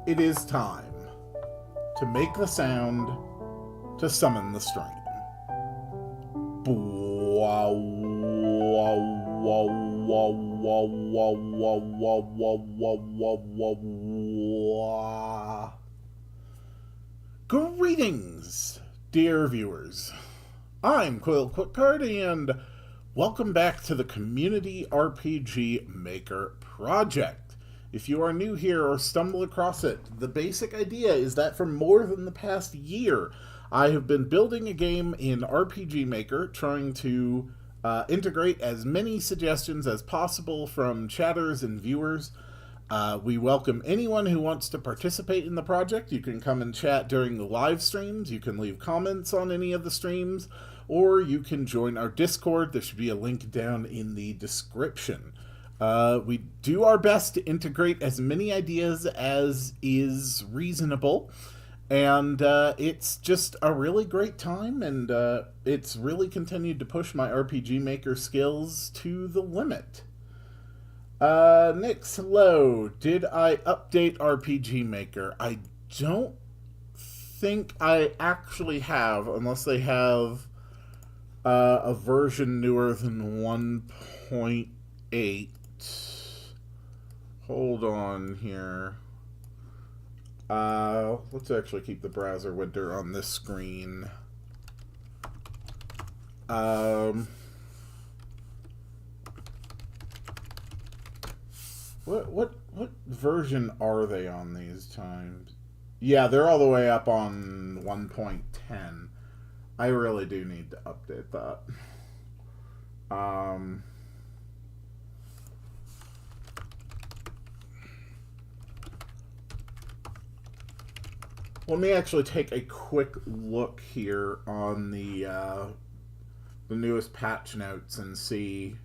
it is time to make the sound to summon the stream. Greetings, dear viewers. I'm Quill Quickcard, and welcome back to the Community RPG Maker Project. If you are new here or stumble across it, the basic idea is that for more than the past year, I have been building a game in RPG Maker, trying to integrate as many suggestions as possible from chatters and viewers. We welcome anyone who wants to participate in the project. You can come and chat during the live streams, you can leave comments on any of the streams, or you can join our Discord. There should be a link down in the description. We do our best to integrate as many ideas as is reasonable, and it's just a really great time, and it's really continued to push my RPG Maker skills to the limit. Nix, hello. Did I update RPG Maker? I don't think I actually have, unless they have a version newer than 1.8. Hold on here. Let's actually keep the browser window on this screen. What version are they on these times? Yeah, they're all the way up on 1.10. I really do need to update that. Let me actually take a quick look here on the newest patch notes and see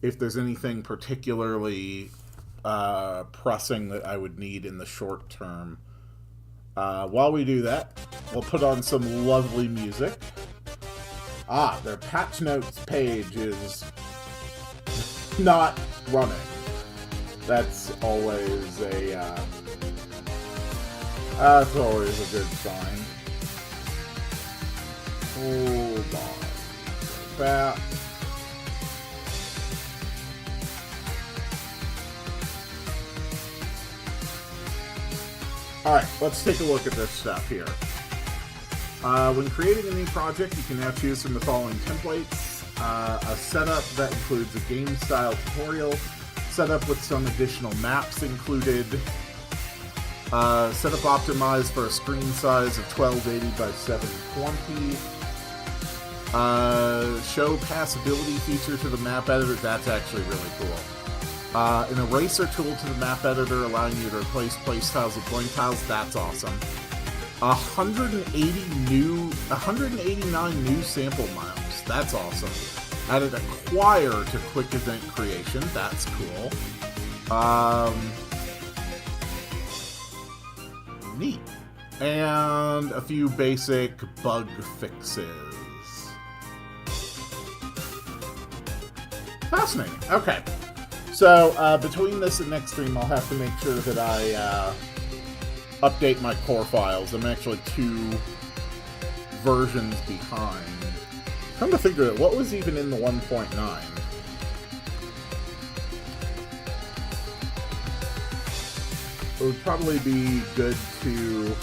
if there's anything particularly pressing that I would need in the short term. While we do that, we'll put on some lovely music. Their patch notes page is not running. That's always a good sign. Hold on. Back. Alright, let's take a look at this stuff here. When creating a new project, you can now choose from the following templates. A setup that includes a game style tutorial, setup with some additional maps included, setup optimized for a screen size of 1280 by 720, show passability feature to the map editor. That's actually really cool. An eraser tool to the map editor, allowing you to replace playstyles with blank tiles. That's awesome. 189 new sample maps. That's awesome. Added a choir to quick event creation. That's cool. Neat. And a few basic bug fixes. Fascinating. Okay. So, between this and next stream, I'll have to make sure that I update my core files. I'm actually 2 versions behind. Come to think of it, what was even in the 1.9? It would probably be good to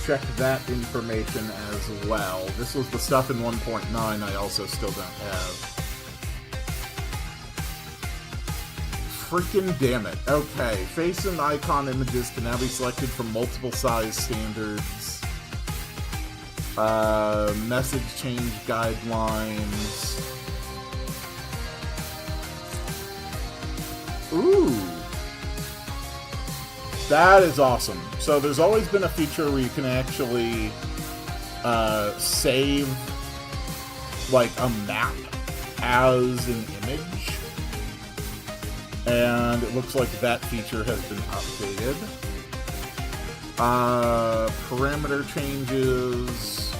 check that information as well. This was the stuff in 1.9 I also still don't have. Freaking damn it. Okay, face and icon images can now be selected from multiple size standards. Message change guidelines. Ooh. That is awesome. So there's always been a feature where you can actually save like a map as an image. And it looks like that feature has been updated. Parameter changes.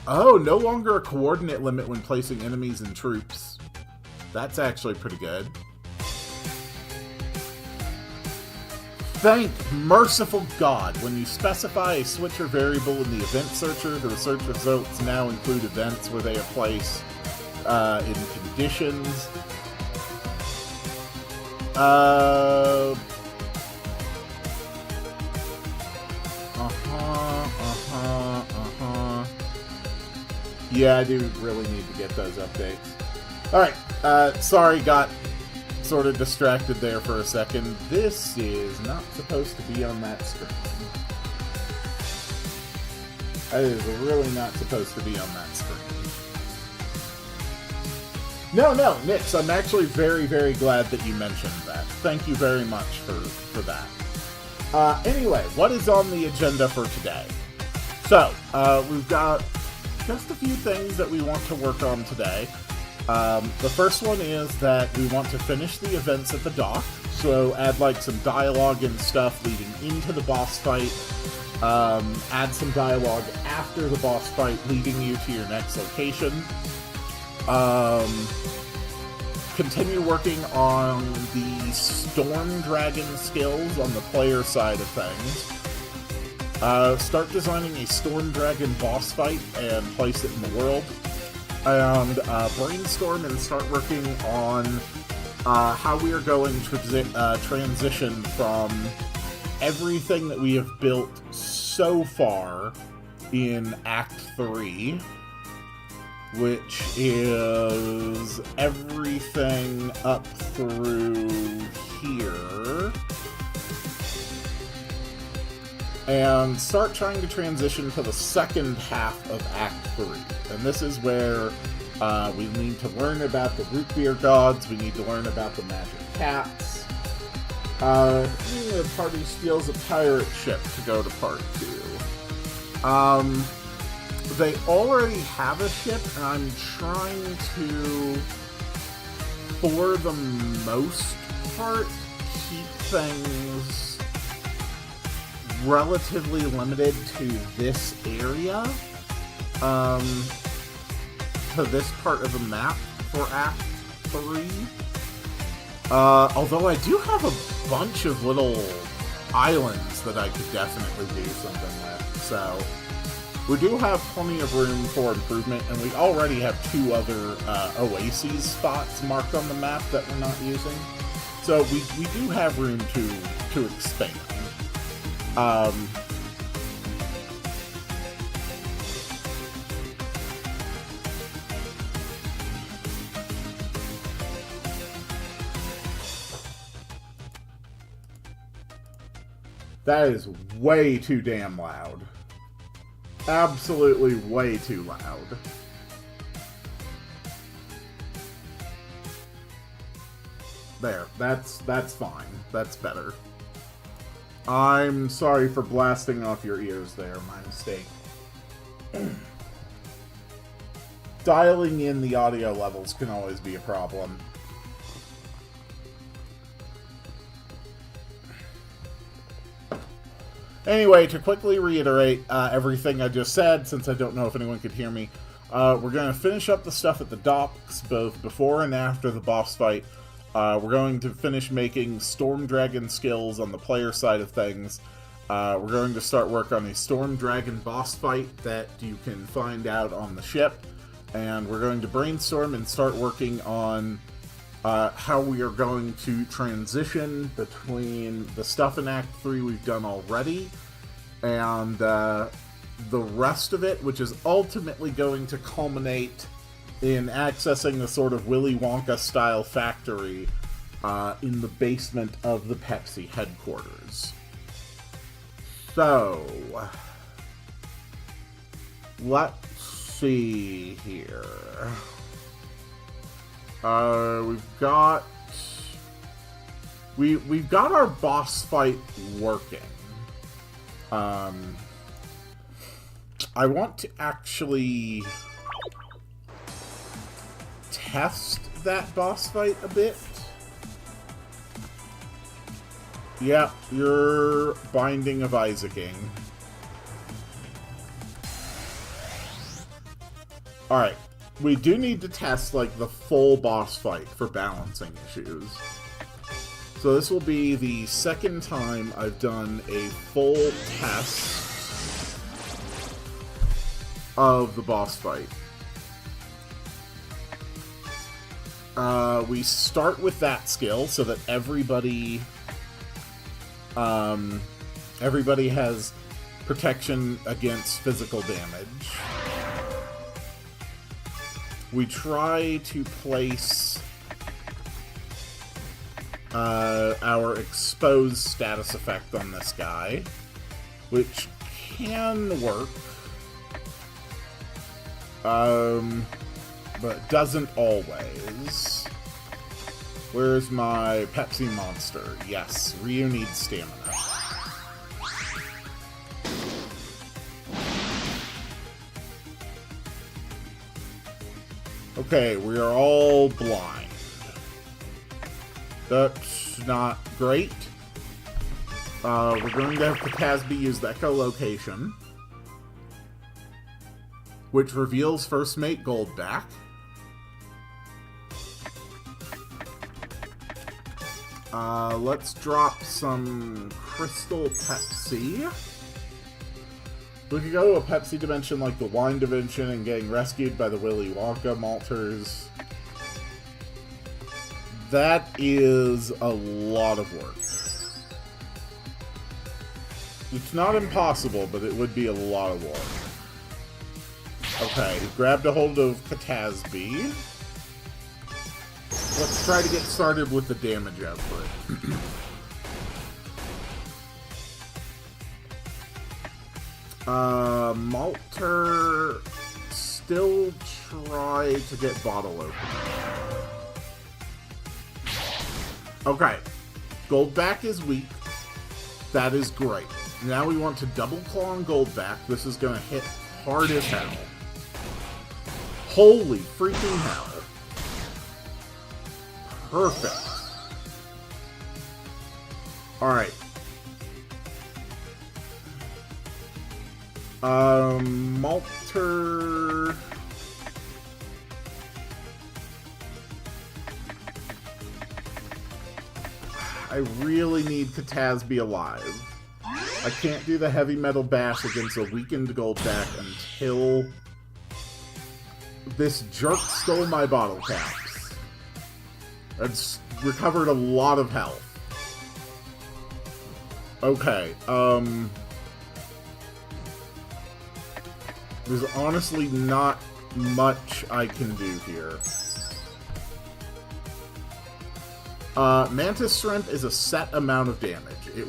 Oh, no longer a coordinate limit when placing enemies and troops. That's actually pretty good. Thank merciful God. When you specify a switcher variable in the event searcher, the search results now include events where they are placed in conditions. Yeah, I do really need to get those updates. Alright, sorry, got sort of distracted there for a second. This is not supposed to be on that screen. That is really not supposed to be on that screen. No, Nix, I'm actually very, very glad that you mentioned that. Thank you very much for that. Anyway, what is on the agenda for today? So, we've got just a few things that we want to work on today. The first one is that we want to finish the events at the dock, so add like some dialogue and stuff leading into the boss fight, add some dialogue after the boss fight leading you to your next location, continue working on the Storm Dragon skills on the player side of things. Start designing a Storm Dragon boss fight and place it in the world. And brainstorm and start working on how we are going to transition from everything that we have built so far in Act 3, which is everything up through here, and start trying to transition to the second half of Act 3. And this is where we need to learn about the root beer gods, we need to learn about the magic cats. The party steals a pirate ship to go to part 2. They already have a ship, and I'm trying to, for the most part, keep things relatively limited to this area, to this part of the map for Act 3. Although I do have a bunch of little islands that I could definitely do something with, so we do have plenty of room for improvement, and we already have 2 other oases spots marked on the map that we're not using, so we do have room to expand. That is way too damn loud. Absolutely way too loud. There, that's fine. That's better. I'm sorry for blasting off your ears there, my mistake. Dialing in the audio levels can always be a problem. Anyway, to quickly reiterate everything I just said, since I don't know if anyone could hear me, we're going to finish up the stuff at the docks, both before and after the boss fight. We're going to finish making Storm Dragon skills on the player side of things. We're going to start work on a Storm Dragon boss fight that you can find out on the ship. And we're going to brainstorm and start working on how we are going to transition between the stuff in Act 3 we've done already and the rest of it, which is ultimately going to culminate in accessing the sort of Willy Wonka-style factory in the basement of the Pepsi headquarters. So, let's see here. We've got our boss fight working. I want to actually test that boss fight a bit. Yeah, you're Binding of Isaacing. Alright, we do need to test, like, the full boss fight for balancing issues. So this will be the second time I've done a full test of the boss fight. We start with that skill so that everybody has protection against physical damage. We try to place our exposed status effect on this guy, which can work, but doesn't always. Where's my Pepsi monster? Yes, Ryu needs stamina. Okay, we are all blind. That's not great. We're going to have Katasbi use the echolocation, which reveals first mate gold back. Let's drop some Crystal Pepsi. We could go to a Pepsi dimension like the wine dimension and getting rescued by the Willy Wonka malters. That is a lot of work. It's not impossible, but it would be a lot of work. Okay, grabbed a hold of Katasbi. Let's try to get started with the damage output. Malter still try to get bottle opening. Okay, Goldback is weak. That is great. Now we want to double claw on Goldback. This is going to hit hard as hell. Holy freaking hell. Perfect. Alright. Malter... I really need Katasbi alive. I can't do the heavy metal bash against a weakened Goldback until this jerk stole my bottle caps. It's recovered a lot of health. Okay, there's honestly not much I can do here. Mantis Strength is a set amount of damage. It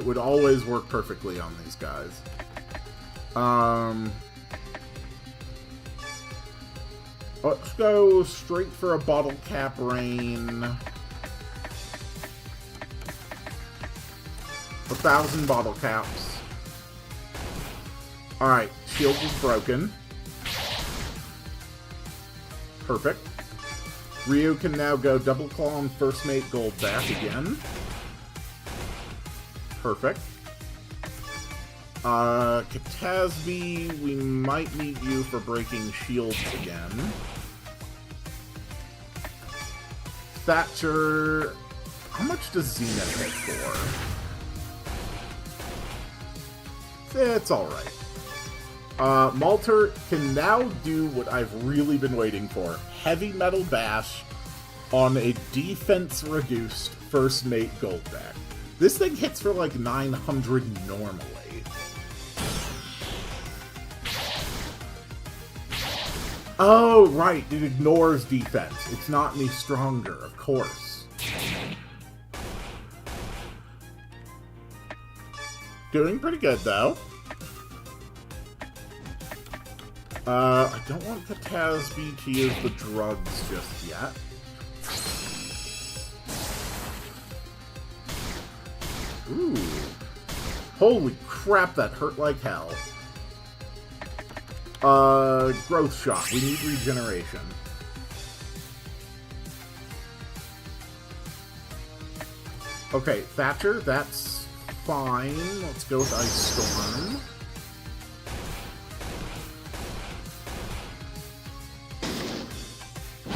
would always work perfectly on these guys. Let's go straight for a bottle cap rain. 1,000 bottle caps. Alright, shield is broken. Perfect. Ryu can now go double claw on first mate Goldback again. Perfect. Katasbi, we might need you for breaking shields again. Thatcher, how much does Zenith hit for? It's alright. Malter can now do what I've really been waiting for. Heavy Metal Bash on a defense-reduced first mate Goldback. This thing hits for like 900 normally. Oh, right, it ignores defense. It's not any stronger, of course. Doing pretty good, though. I don't want Katasbi to use the drugs just yet. Ooh. Holy crap, that hurt like hell. Growth Shock. We need regeneration. Okay, Thatcher, that's fine. Let's go with Ice Storm.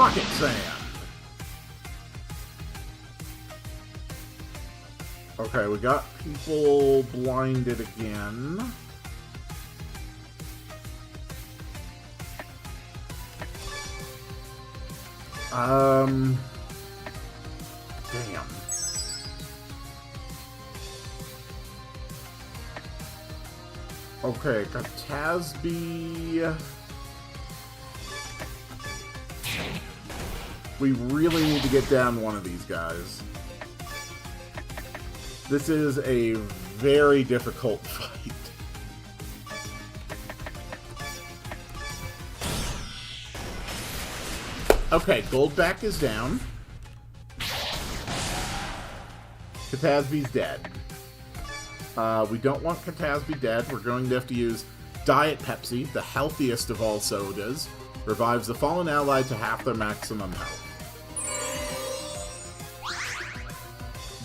Pocket Sand. Okay, we got people blinded again. Damn. Okay, Katasby. We really need to get down one of these guys. This is a very difficult fight. Okay, Goldback is down. Katasby's dead. We don't want Katasby dead. We're going to have to use Diet Pepsi, the healthiest of all sodas. Revives the fallen ally to half their maximum health.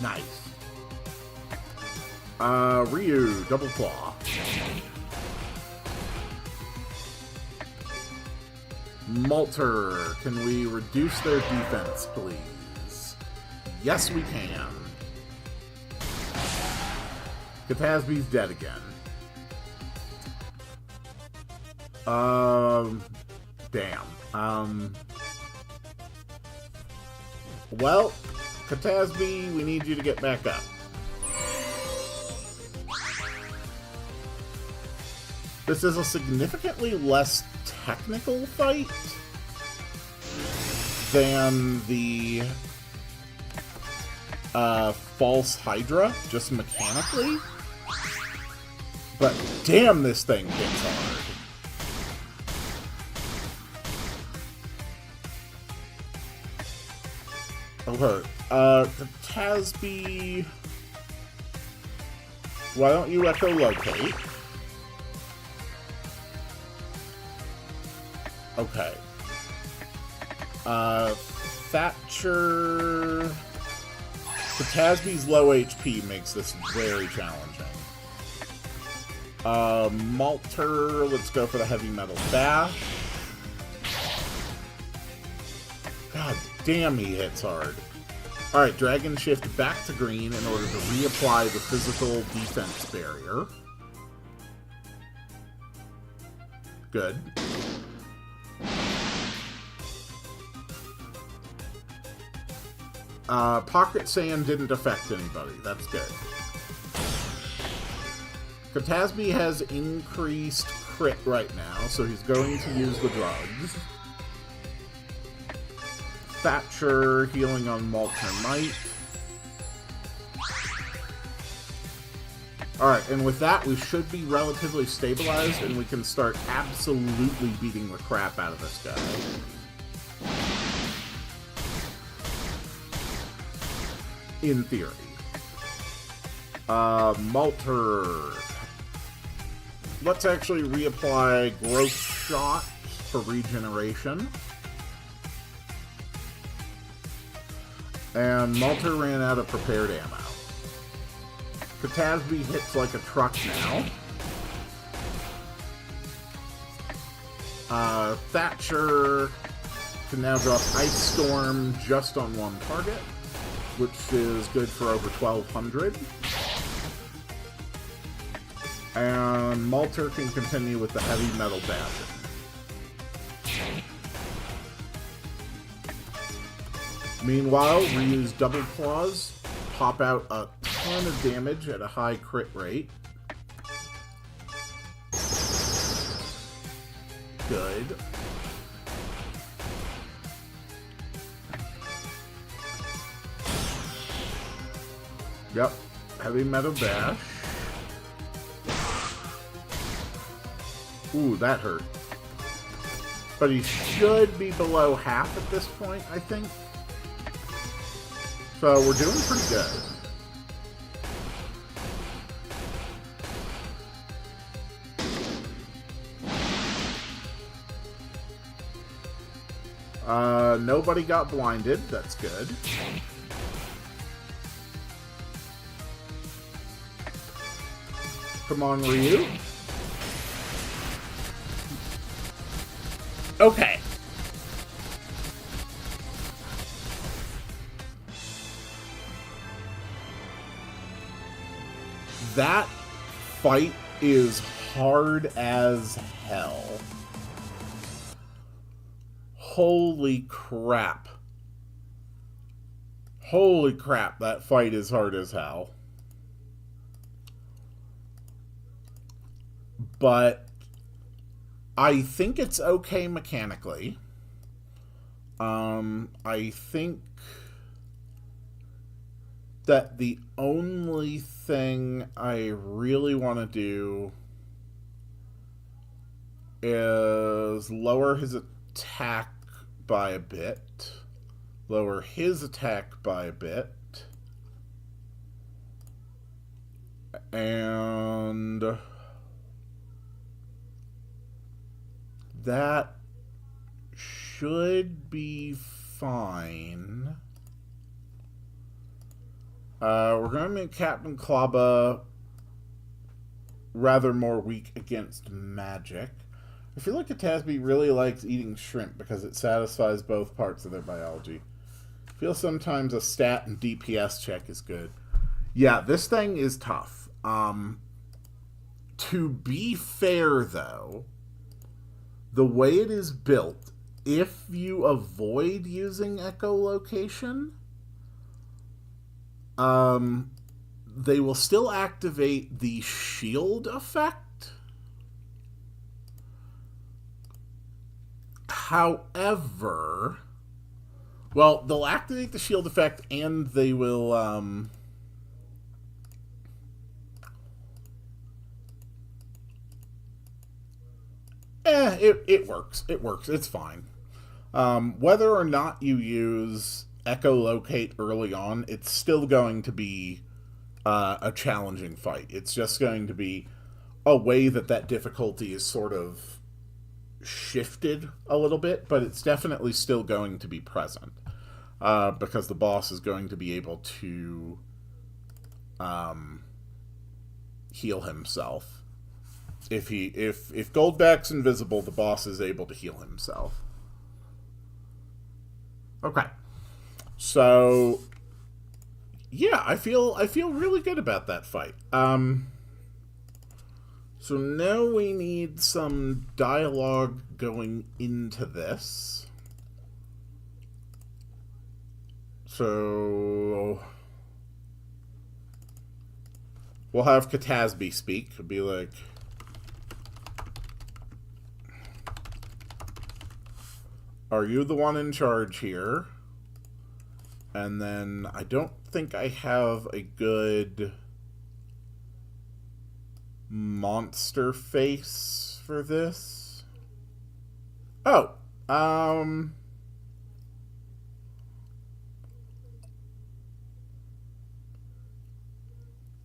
Nice. Ryu, Double Claw. Malter, can we reduce their defense, please? Yes, we can. Katasby's dead again. Damn. Well, Katasby, we need you to get back up. This is a significantly less technical fight than the False Hydra, just mechanically. But damn, this thing hits hard. Okay, Katasby, why don't you echolocate? Okay. Thatcher... Katasby's low HP makes this very challenging. Malter, let's go for the Heavy Metal Bash. God damn, he hits hard. Alright, Dragon Shift back to green in order to reapply the physical defense barrier. Good. Pocket Sand didn't affect anybody. That's good. Katasby has increased crit right now, so he's going to use the drugs. Thatcher healing on Malter Might. Alright, and with that, we should be relatively stabilized, and we can start absolutely beating the crap out of this guy. In theory. Malter. Let's actually reapply Growth Shot for regeneration. And Malter ran out of prepared ammo. Katasby hits like a truck now. Thatcher can now drop Ice Storm just on one target, which is good for over 1,200. And Malter can continue with the Heavy Metal Bash. Meanwhile, Ryu's Double Claws pop out a ton of damage at a high crit rate. Good. Yep. Heavy Metal Bash. Ooh, that hurt. But he should be below half at this point, I think. So we're doing pretty good. Nobody got blinded. That's good. Come on, Ryu. Okay. that fight is hard as hell. Holy crap. Holy crap, that fight is hard as hell. But I think it's okay mechanically. I think that the only thing I really want to do is lower his attack by a bit. Lower his attack by a bit. And that should be fine. We're going to make Captain Klaba rather more weak against magic. I feel like Katasby really likes eating shrimp because it satisfies both parts of their biology. I feel sometimes a stat and DPS check is good. Yeah, this thing is tough. To be fair, though, the way it is built, if you avoid using echolocation, they will still activate the shield effect. However, well, they'll activate the shield effect and they will, it works. It works. It's fine. Whether or not you use echolocate early on, it's still going to be a challenging fight. It's just going to be a way that difficulty is sort of shifted a little bit, but it's definitely still going to be present because the boss is going to be able to heal himself. If Goldback's invisible, the boss is able to heal himself. Okay. So yeah, I feel really good about that fight. So now we need some dialogue going into this. So we'll have Katasby speak. It'll be like, are you the one in charge here? And then I don't think I have a good monster face for this. Oh,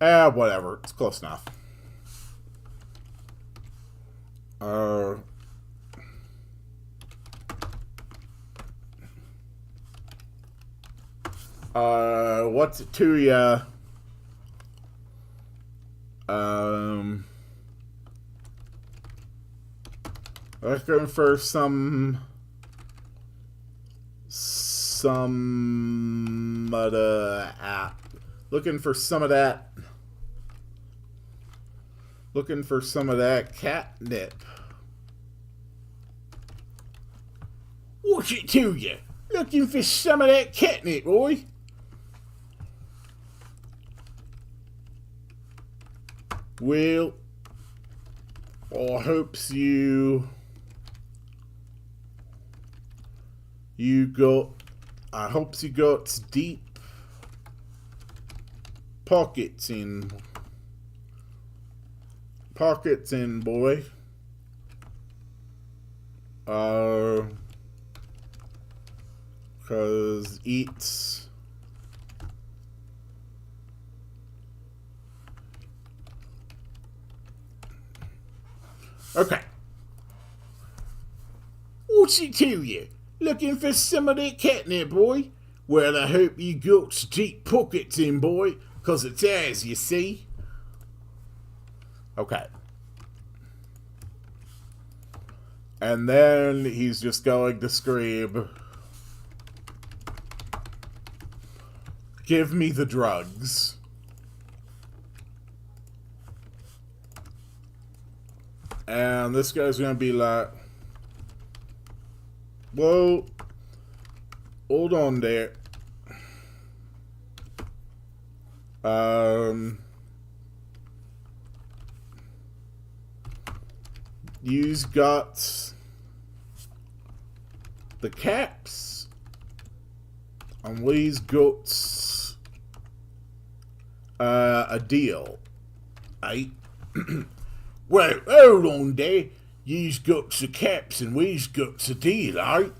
whatever. It's close enough. What's it to ya? Looking for some of the looking for some of that. Looking for some of that catnip. What's it to you? Looking for some of that catnip, boy. Well, I hopes you got deep pockets in boy. Cause it's okay. What's it to you? Looking for some of that catnip, boy? Well, I hope you got deep pockets in, boy, cause it's ours, you see. Okay. And then he's just going to scream, give me the drugs. And this guy's gonna be like, whoa, hold on there. You's got the caps, and we's got a deal, eh? Well, hold on there. You's got the caps, and we's got the deal, right?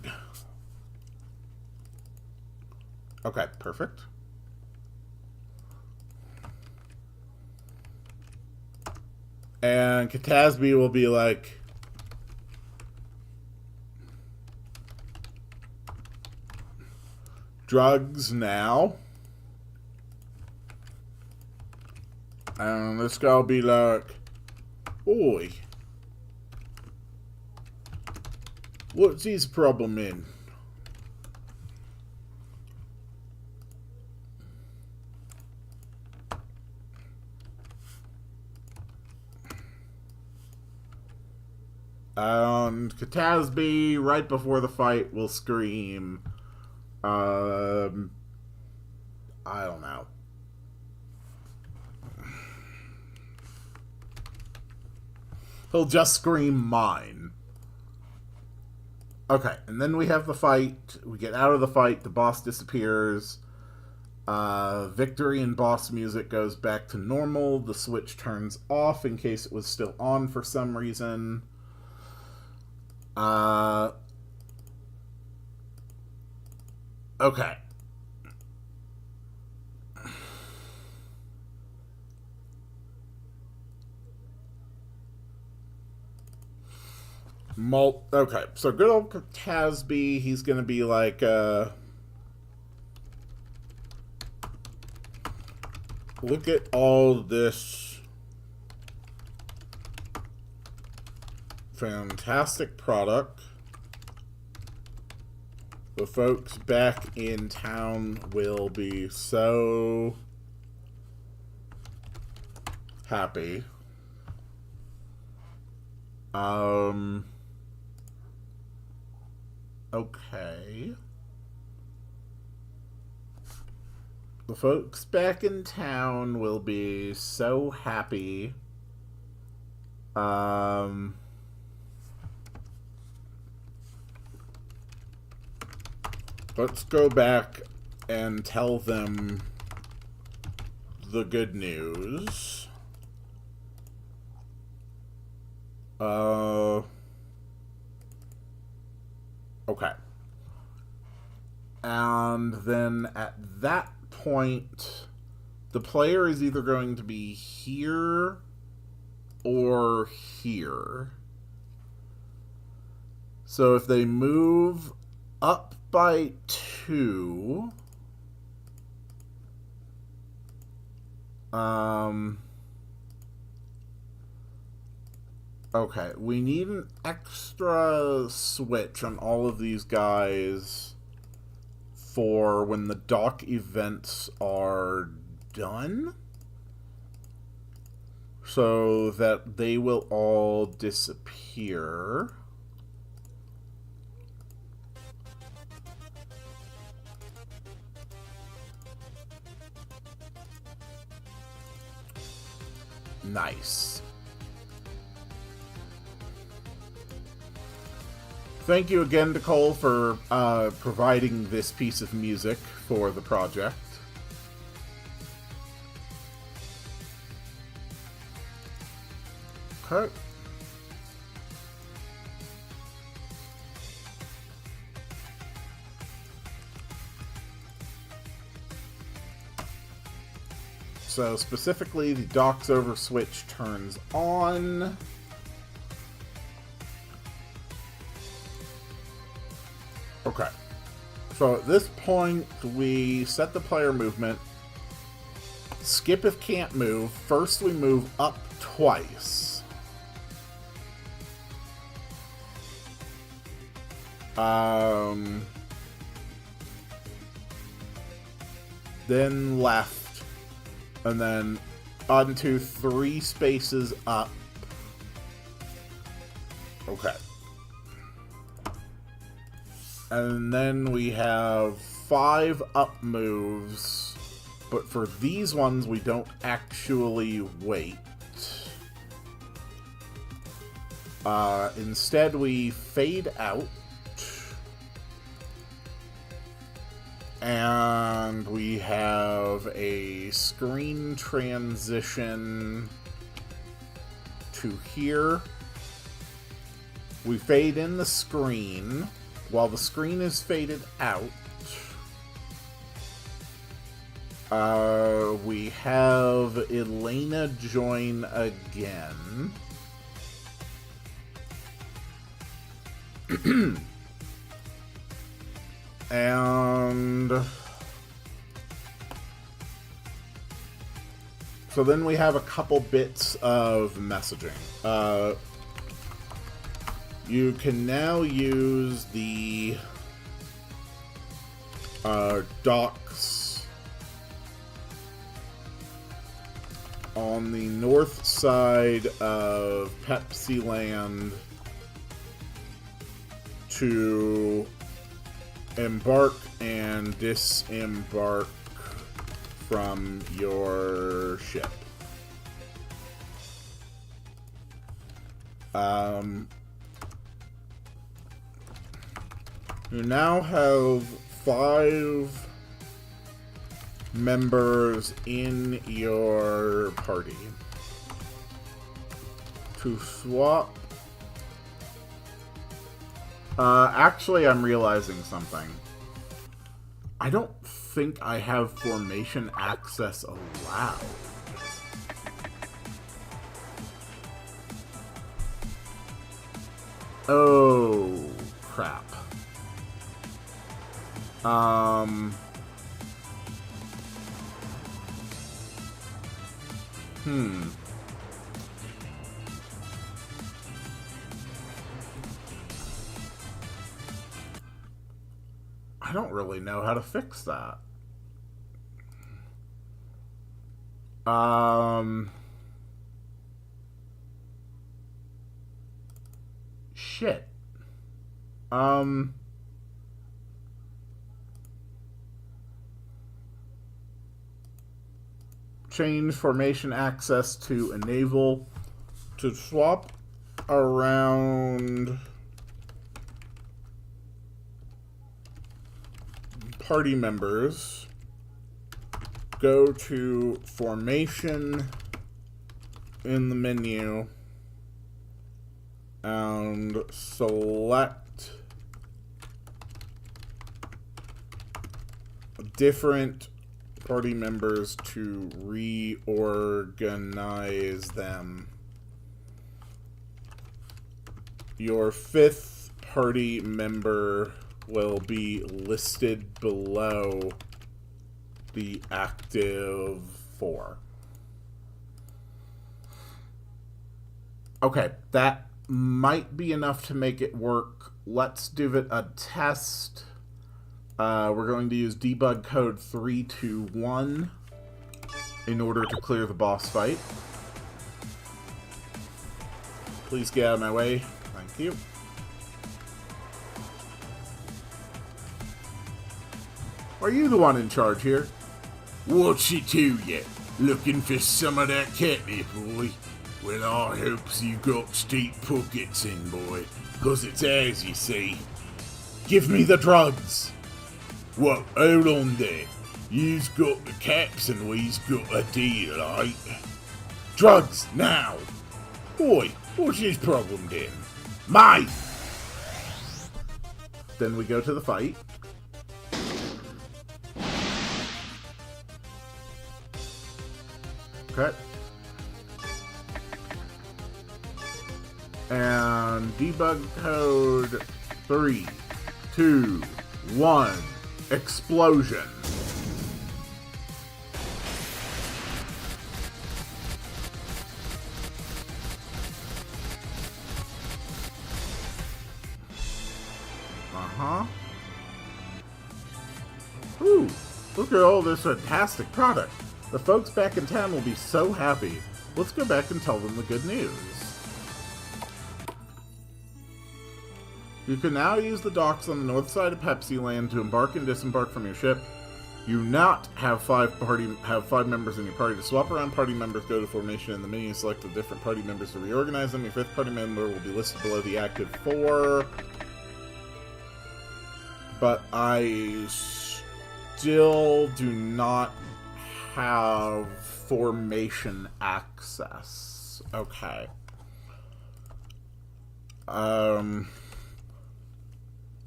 Okay, perfect. And Katasby will be like, drugs now. And this guy will be like, oi, what's his problem in? And Katasby, right before the fight, will scream, I don't know. He'll just scream mine. Okay, and then we have the fight. We get out of the fight. The boss disappears. Victory and boss music goes back to normal. The switch turns off in case it was still on for some reason. Okay. Okay, so good old Tasby, he's gonna be like, look at all this fantastic product. The folks back in town will be so happy. Okay. The folks back in town will be so happy. Let's go back and tell them the good news. Okay. And then at that point, the player is either going to be here or here. So if they move up by 2, okay, we need an extra switch on all of these guys for when the dock events are done, so that they will all disappear. Nice. Thank you again to Cole for providing this piece of music for the project. Okay. So specifically, the docks over switch turns on. Okay. So at this point, we set the player movement. Skip if can't move. First, we move up twice. Then left. And then onto 3 spaces up. Okay. And then we have 5 up moves, but for these ones we don't actually wait. Instead we fade out, and we have a screen transition to here. We fade in the screen. While the screen is faded out, we have Elena join again. And so then we have a couple bits of messaging. You can now use the docks on the north side of Pepsi Land to embark and disembark from your ship. You now have 5 members in your party. To swap... actually, I'm realizing something. I don't think I have formation access allowed. Oh, crap. I don't really know how to fix that. Shit. Change formation access to enable to swap around party members. Go to formation in the menu and select different party members to reorganize them. Your 5th party member will be listed below the active 4. Okay, that might be enough to make it work. Let's give it a test. We're going to use debug code 321 in order to clear the boss fight. Please get out of my way. Thank you. Are you the one in charge here? What's it to you? Looking for some of that catnip, boy? Well, I hopes you got deep pockets in, boy. 'Cause it's as you see. Give me the drugs! What, hold on there. You's got the caps and we's got a deal, right? Drugs, now! Boy, what's his problem then? Mine! Then we go to the fight. Okay. And debug code 3, 2, 1. Explosion. Ooh, look at all this fantastic product. The folks back in town will be so happy. Let's go back and tell them the good news. You can now use the docks on the north side of Pepsi Land to embark and disembark from your ship. You not have five members in your party. To swap around party members, go to formation in the menu, select the different party members to reorganize them. Your fifth party member will be listed below the active 4. But I still do not have formation access. Okay.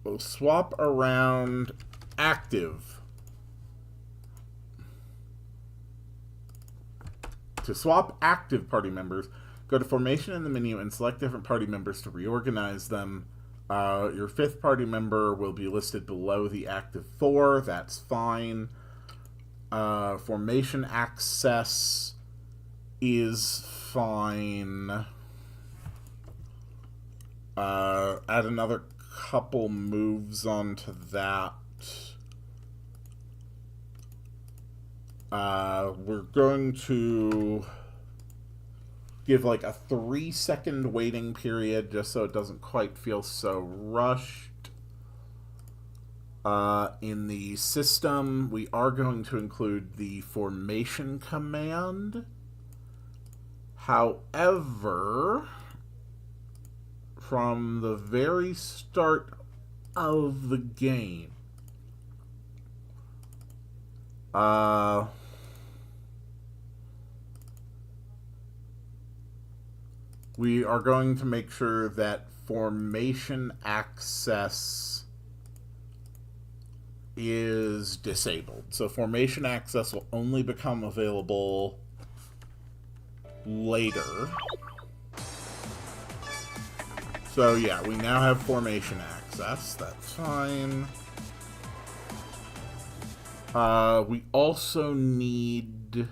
We'll swap around active. To swap active party members, go to formation in the menu and select different party members to reorganize them. Your fifth party member will be listed below the active 4. That's fine. Formation access is fine. Add another couple moves onto that. We're going to give like a 3-second waiting period just so it doesn't quite feel so rushed. In the system, we are going to include the formation command. However, from the very start of the game, we are going to make sure that formation access is disabled. So formation access will only become available later. So yeah, we now have formation access. That's fine. We also need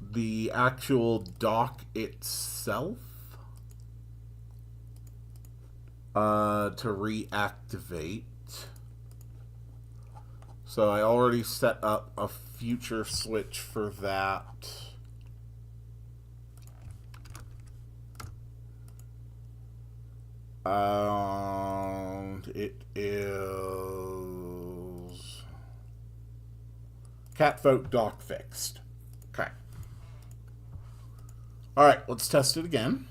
the actual dock itself to reactivate. So I already set up a future switch for that. It is catfolk dock fixed. Okay. All right, let's test it again.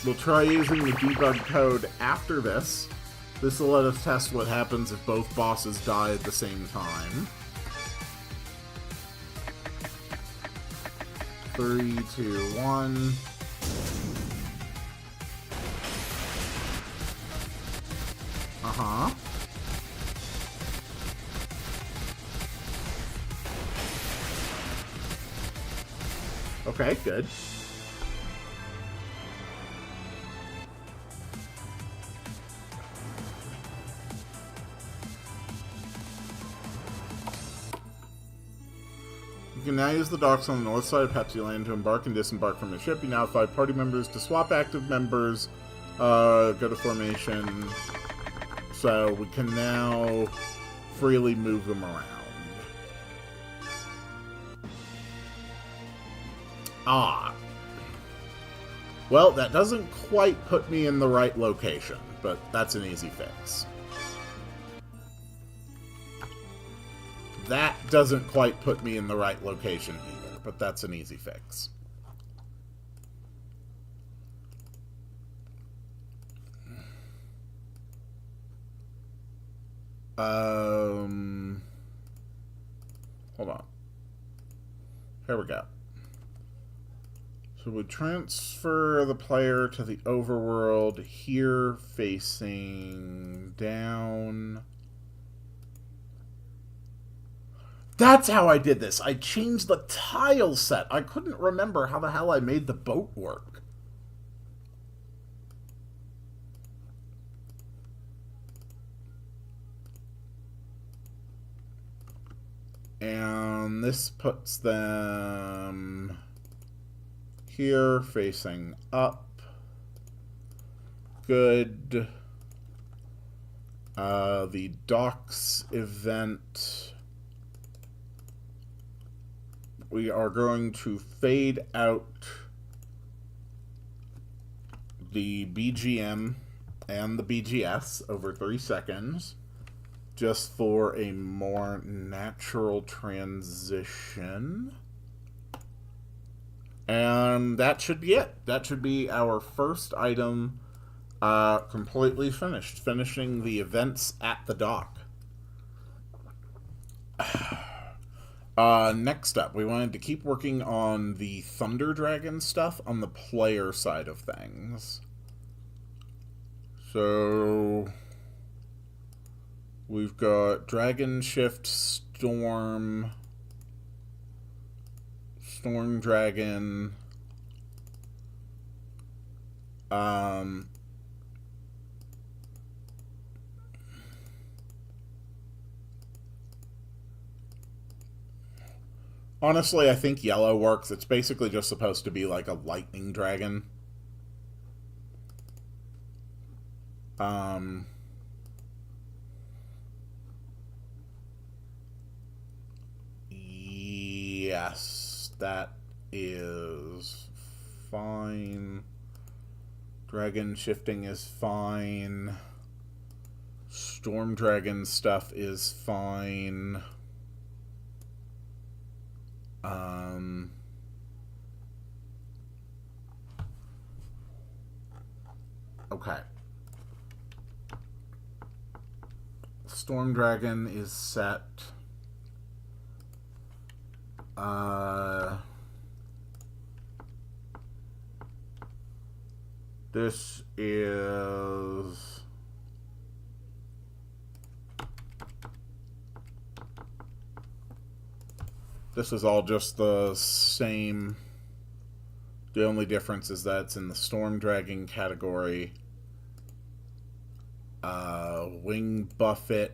We'll try using the debug code after this. This will let us test what happens if both bosses die at the same time. 3, 2, 1. Okay, good. You can now use the docks on the north side of Pepsi Land to embark and disembark from your ship. You now have 5 party members. To swap active members, go to formation. So we can now freely move them around. Well, that doesn't quite put me in the right location, but that's an easy fix. That doesn't quite put me in the right location either, but that's an easy fix. Hold on. Here we go. So we transfer the player to the overworld here, facing down. That's how I did this. I changed the tile set. I couldn't remember how the hell I made the boat work. And this puts them here, facing up. Good. The docks event, we are going to fade out the BGM and the BGS over 3 seconds, just for a more natural transition. And that should be it. That should be our first item completely finished. Finishing the events at the dock. Next up, we wanted to keep working on the Thunder Dragon stuff on the player side of things. So we've got Dragon Shift, Storm Dragon, honestly, I think yellow works. It's basically just supposed to be like a lightning dragon. Yes, that is fine. Dragon shifting is fine. Storm Dragon stuff is fine. Okay. Storm Dragon is set. This is all just the same. The only difference is that it's in the Storm Dragon category. Wing Buffet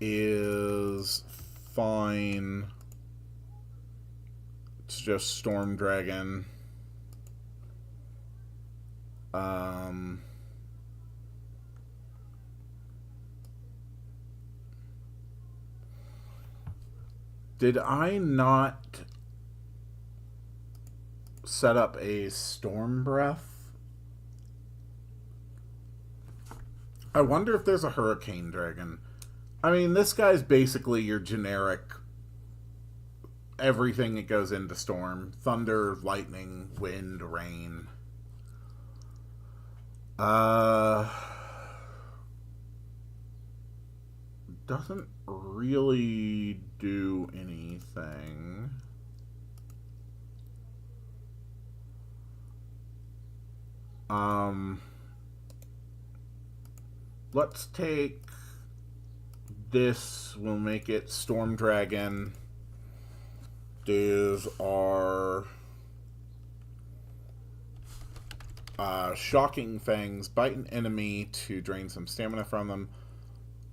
is fine. It's just Storm Dragon. Did I not set up a Storm Breath? I wonder if there's a Hurricane Dragon. I mean, this guy's basically your generic everything that goes into storm. Thunder, lightning, wind, rain. Doesn't really do anything. Let's take this. We'll make it Storm Dragon. These are Shocking Fangs. Bite an enemy to drain some stamina from them.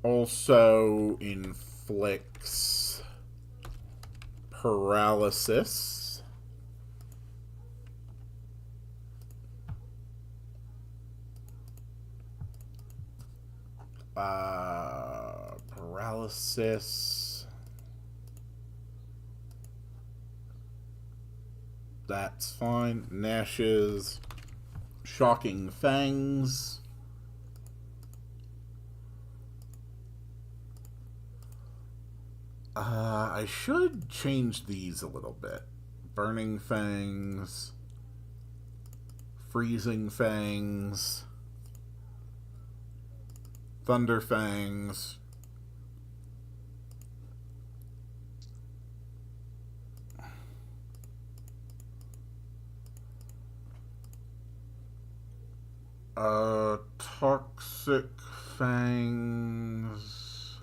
Also inflicts paralysis. Paralysis. That's fine. Gnashes. Shocking Fangs. I should change these a little bit. Burning Fangs. Freezing Fangs. Thunder Fangs. Toxic Fangs.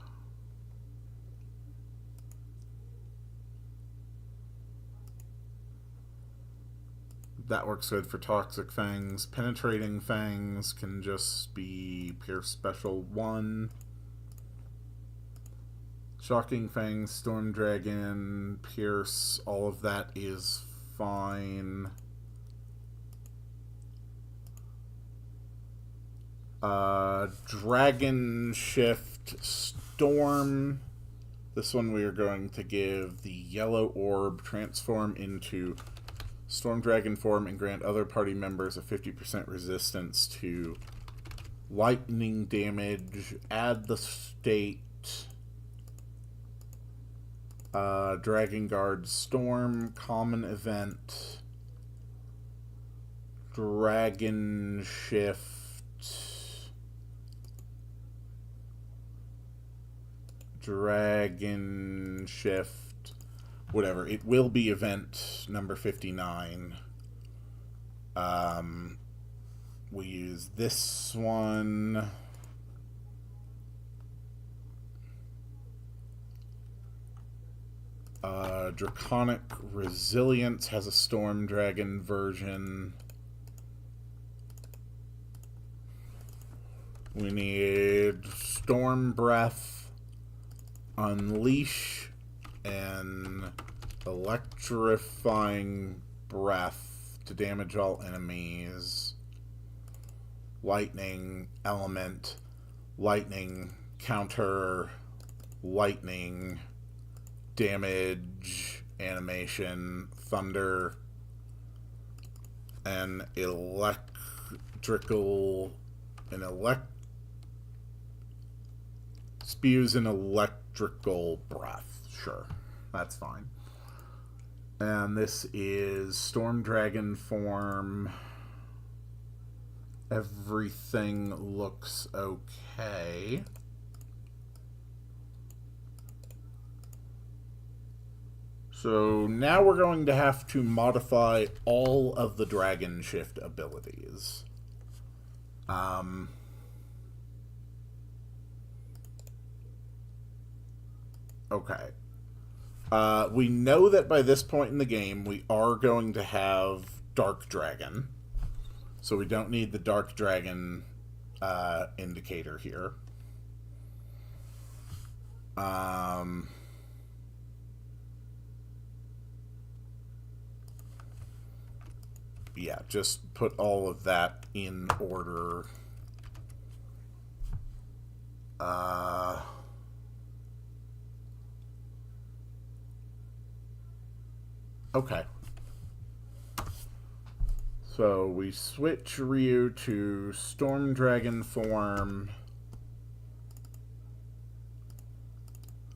That works good for Toxic Fangs. Penetrating Fangs can just be Pierce Special 1. Shocking Fangs, Storm Dragon, Pierce, all of that is fine. Dragon Shift, Storm. This one we are going to give the yellow orb, transform into Storm Dragon form, and grant other party members a 50% resistance to lightning damage. Add the state. Dragon Guard Storm, common event. Dragon Shift. Dragon Shift, whatever. It will be event number 59. We use this one. Draconic Resilience has a Storm Dragon version. We need Storm Breath, Unleash, and Electrifying Breath to damage all enemies. Lightning, Element, Lightning, Counter, Lightning, Damage, Animation, Thunder, and spews an electrical breath. Sure, that's fine. And this is Storm Dragon form. Everything looks okay. So now we're going to have to modify all of the Dragon Shift abilities. Okay. We know that by this point in the game, we are going to have Dark Dragon. So we don't need the Dark Dragon indicator here. Yeah, just put all of that in order. Okay. So we switch Ryu to Storm Dragon form.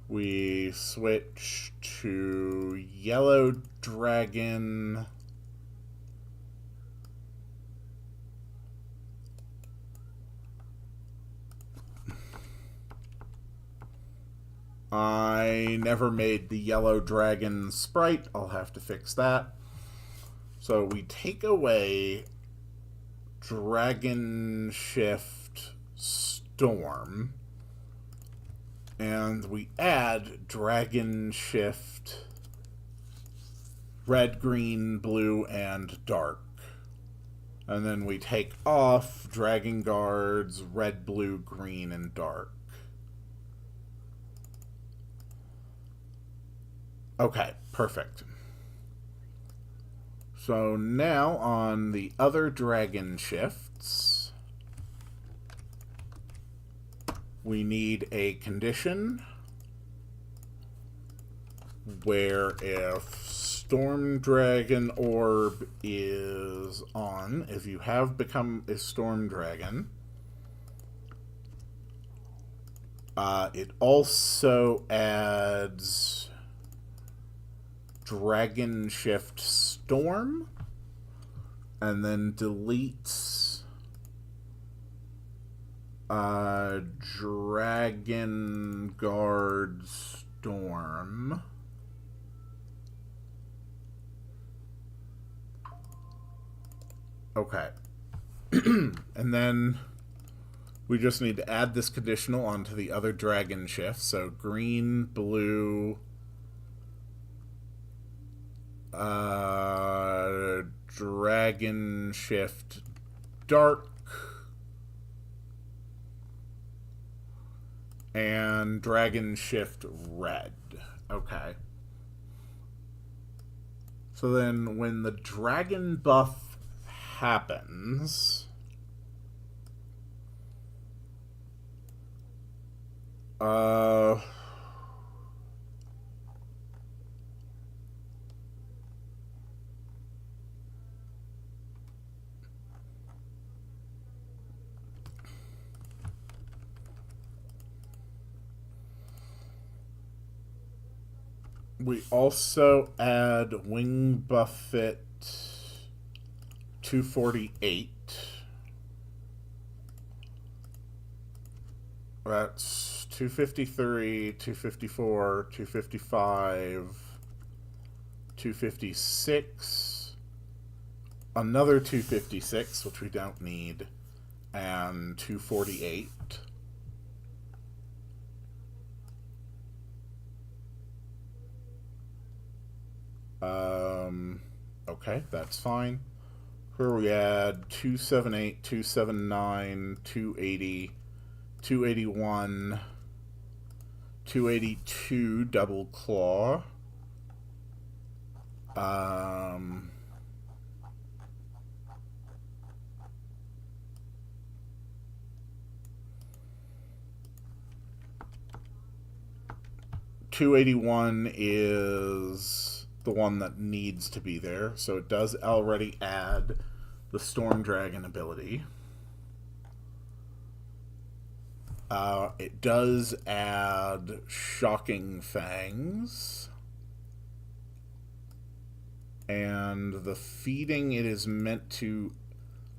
We switch to Yellow Dragon. I never made the Yellow Dragon sprite. I'll have to fix that. So we take away Dragon Shift Storm, and we add Dragon Shift Red, Green, Blue, and Dark. And then we take off Dragon Guards Red, Blue, Green, and Dark. Okay, perfect. So now on the other Dragon Shifts, we need a condition where if Storm Dragon Orb is on, if you have become a Storm Dragon, it also adds Dragon Shift Storm, and then deletes Dragon Guard Storm. Okay. And then we just need to add this conditional onto the other Dragon Shift. So green, blue, Dragon Shift Dark, And Dragon Shift red. Okay. So then when the dragon buff happens, we also add Wing Buffet 248. That's 253, 254, 255, 256, another 256, which we don't need, and 248. Okay, that's fine. Here we add 278, 279, 280, 281, 282 double claw. 281 is the one that needs to be there, so it does already add the Storm Dragon ability. It does add Shocking Fangs. And the feeding it is meant to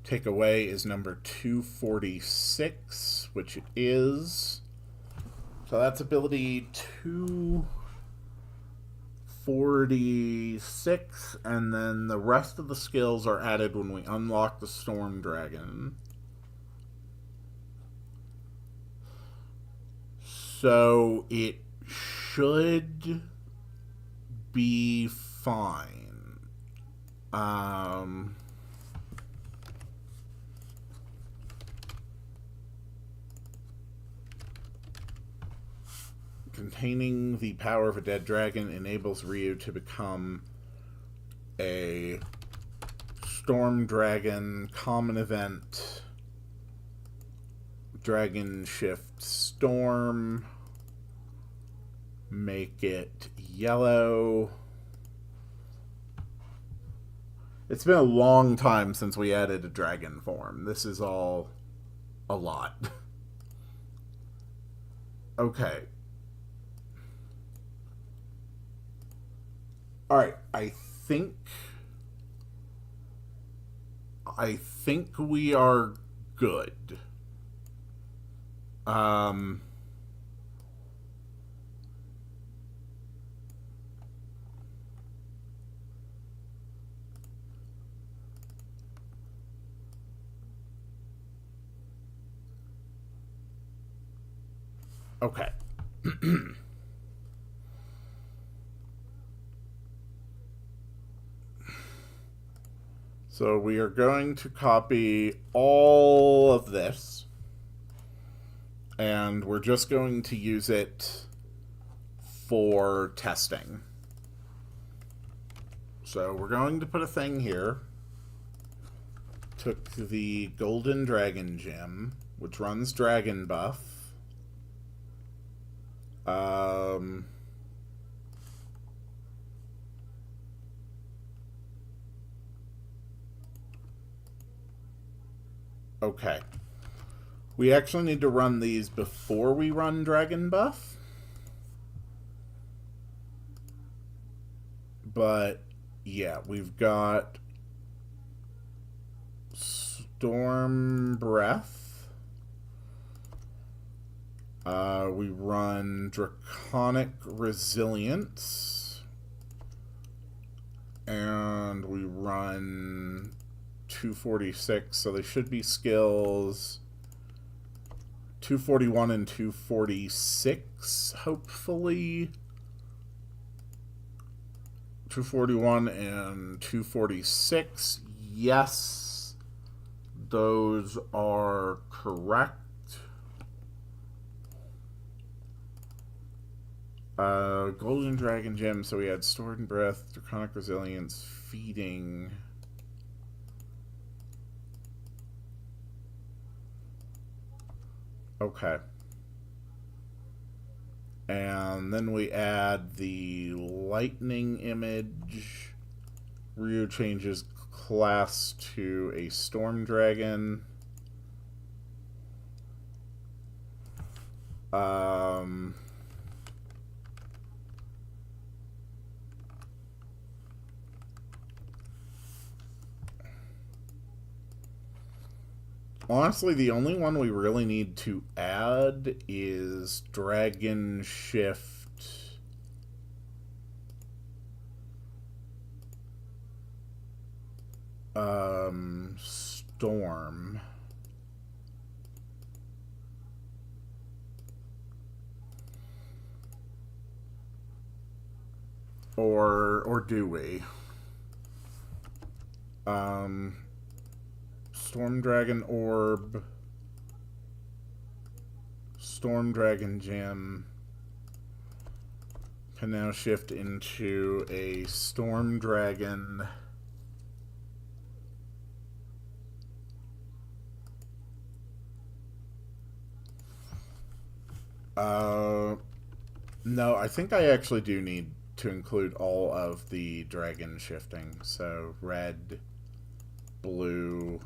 take away is number 246, which it is. So that's ability 246, and then the rest of the skills are added when we unlock the Storm Dragon. So it should be fine. Containing the power of a dead dragon enables Ryu to become a Storm Dragon common event. Dragon Shift Storm. Make it yellow. It's been a long time since we added a dragon form. This is all a lot. Okay. Alright, I think we are good. Okay. So we are going to copy all of this, and we're just going to use it for testing. So we're going to put a thing here. Took the Golden Dragon Gem, which runs Dragon Buff. Okay. We actually need to run these before we run Dragon Buff. But, yeah, we've got Storm Breath. We run Draconic Resilience. And we run 246, so they should be skills 241 and 246, hopefully. 241 and 246, yes, those are correct. Golden Dragon Gem, so we had Stored in Breath, Draconic Resilience, Feeding. Okay. And then we add the Lightning image. Ryu changes class to a Storm Dragon. Honestly, the only one we really need to add is Dragon Shift. Storm. Or do we? Storm Dragon Orb, Storm Dragon Gem can now shift into a Storm Dragon. No, I think I actually do need to include all of the dragon shifting. So red, blue,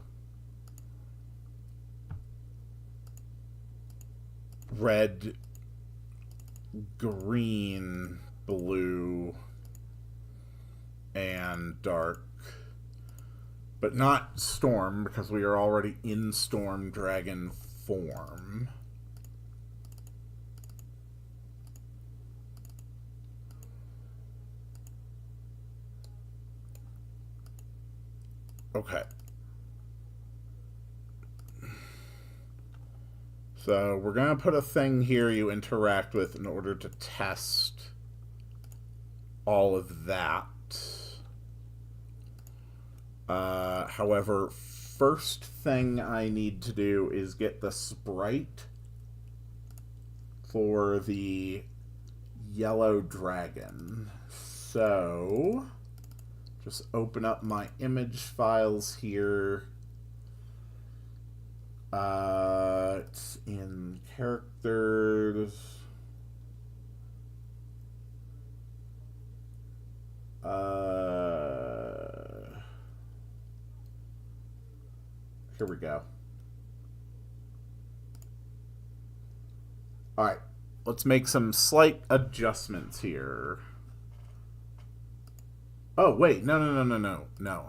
red, green, blue, and dark. But not storm, because we are already in storm dragon form. Okay. So we're going to put a thing here you interact with in order to test all of that. However, first thing I need to do is get the sprite for the yellow dragon. So just open up my image files here. It's in characters. Here we go. All right, let's make some slight adjustments here. Oh wait, no.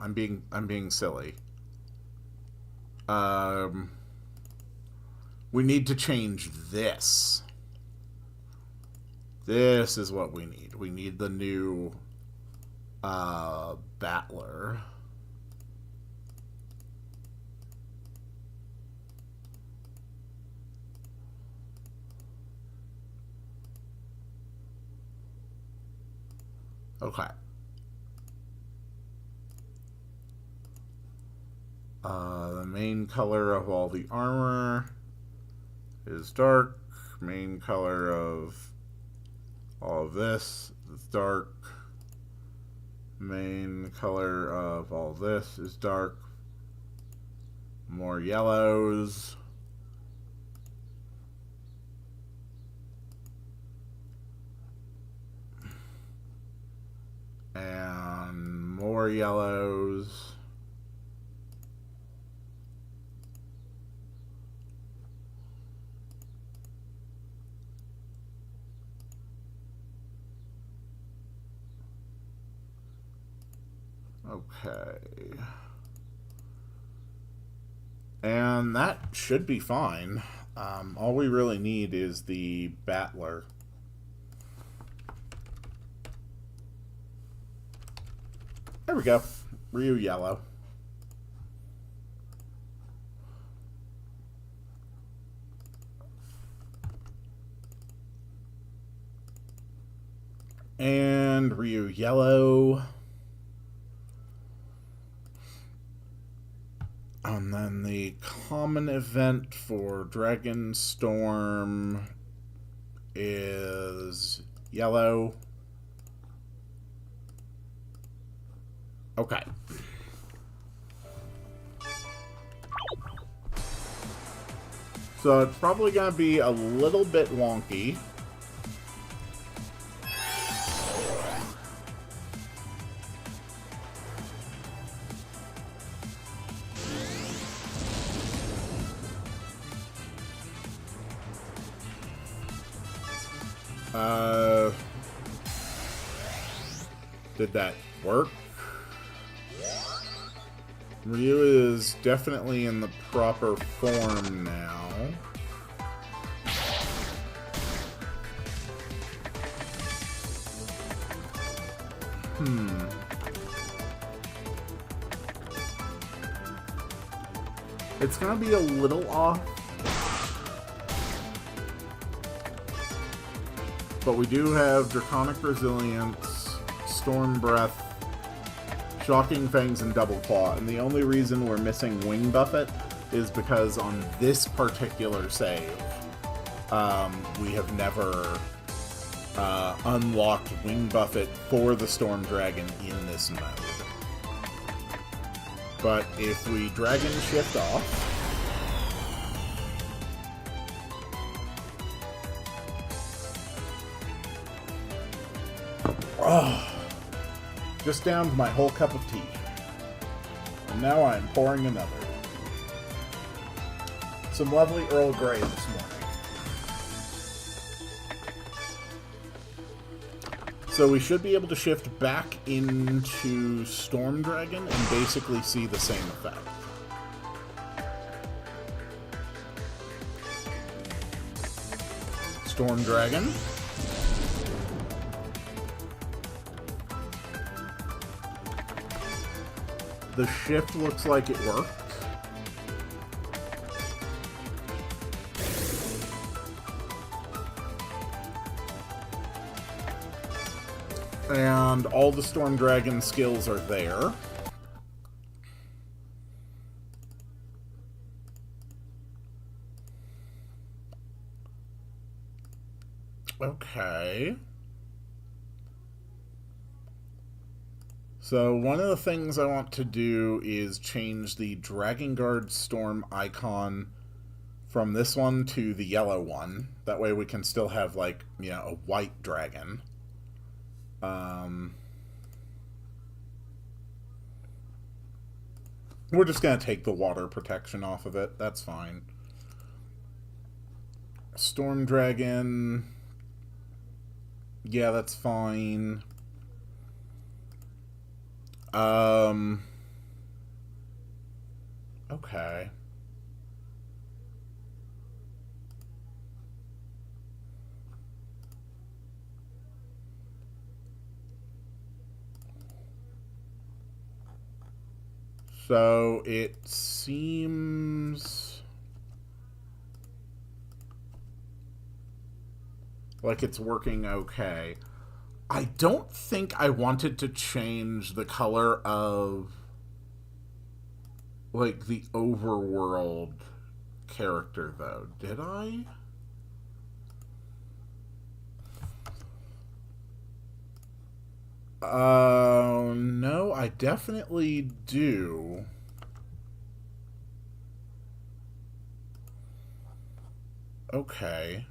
I'm being silly. We need to change this. This is what we need. We need the new battler. Okay. The main color of all the armor is dark. Main color of all of this is dark. Main color of all this is dark. More yellows. And more yellows. Okay. And that should be fine. All we really need is the battler. There we go. Ryu yellow. And Ryu yellow. And then the common event for Dragon Storm is Yellow. Okay. So it's probably going to be a little bit wonky. Did that work? Ryu is definitely in the proper form now. It's gonna be a little off. But we do have Draconic Resilience, Storm Breath, Shocking Fangs, and Double Claw. And the only reason we're missing Wing Buffet is because on this particular save, we have never unlocked Wing Buffet for the Storm Dragon in this mode. But if we Dragon Shift off, just downed my whole cup of tea. And now I'm pouring another. Some lovely Earl Grey this morning. So we should be able to shift back into Storm Dragon and basically see the same effect. Storm Dragon. The shift looks like it worked. And all the Storm Dragon skills are there. Okay. So one of the things I want to do is change the Dragon Guard Storm icon from this one to the yellow one. That way we can still have, like, you know, a white dragon. We're just going to take the water protection off of it. That's fine. Storm Dragon. Yeah, that's fine. Okay. So it seems like it's working okay. I don't think I wanted to change the color of, like, the overworld character, though. Did I? No, I definitely do. Okay.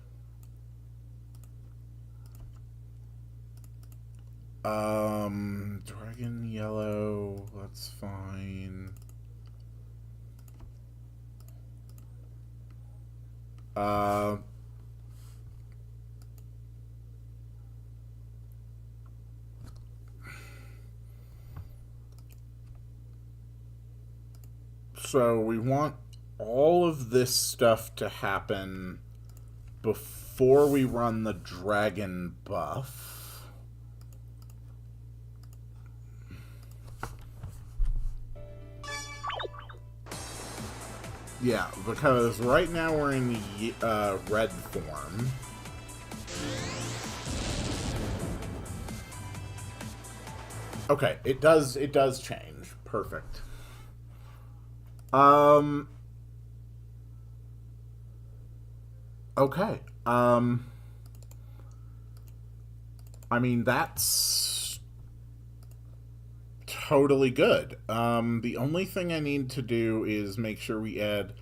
Dragon yellow, that's fine. So we want all of this stuff to happen before we run the dragon buff. Yeah, because right now we're in the red form. Okay, it does change. Perfect. Okay. I mean, that's totally good. The only thing I need to do is make sure we add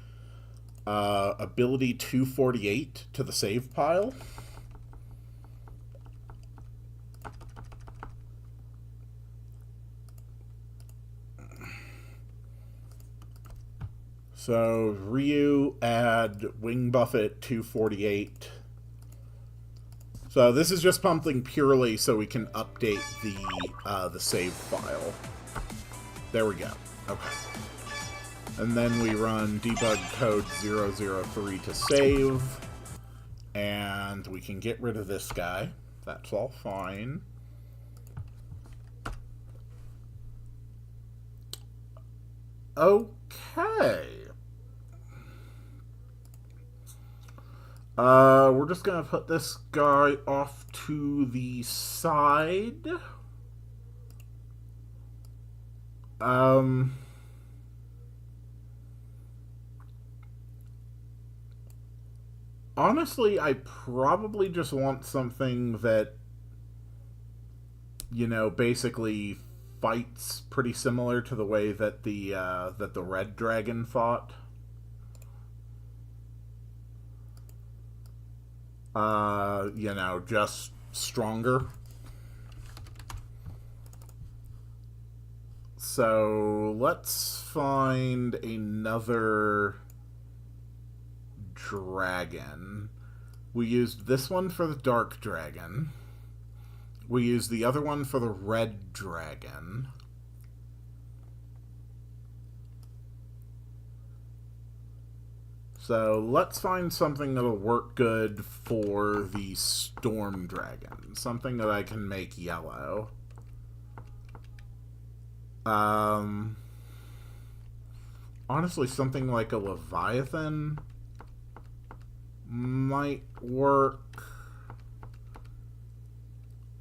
ability 248 to the save pile. So Ryu, add Wing Buffet 248. So this is just something purely so we can update the save file. There we go. Okay. And then we run debug code 003 to save. And we can get rid of this guy. That's all fine. Okay. We're just gonna put this guy off to the side. Honestly, I probably just want something that, you know, basically fights pretty similar to the way that the red dragon fought. You know, just stronger. So let's find another dragon. We used this one for the dark dragon. We used the other one for the red dragon. So let's find something that'll work good for the storm dragon. Something that I can make yellow. Honestly, something like a Leviathan might work.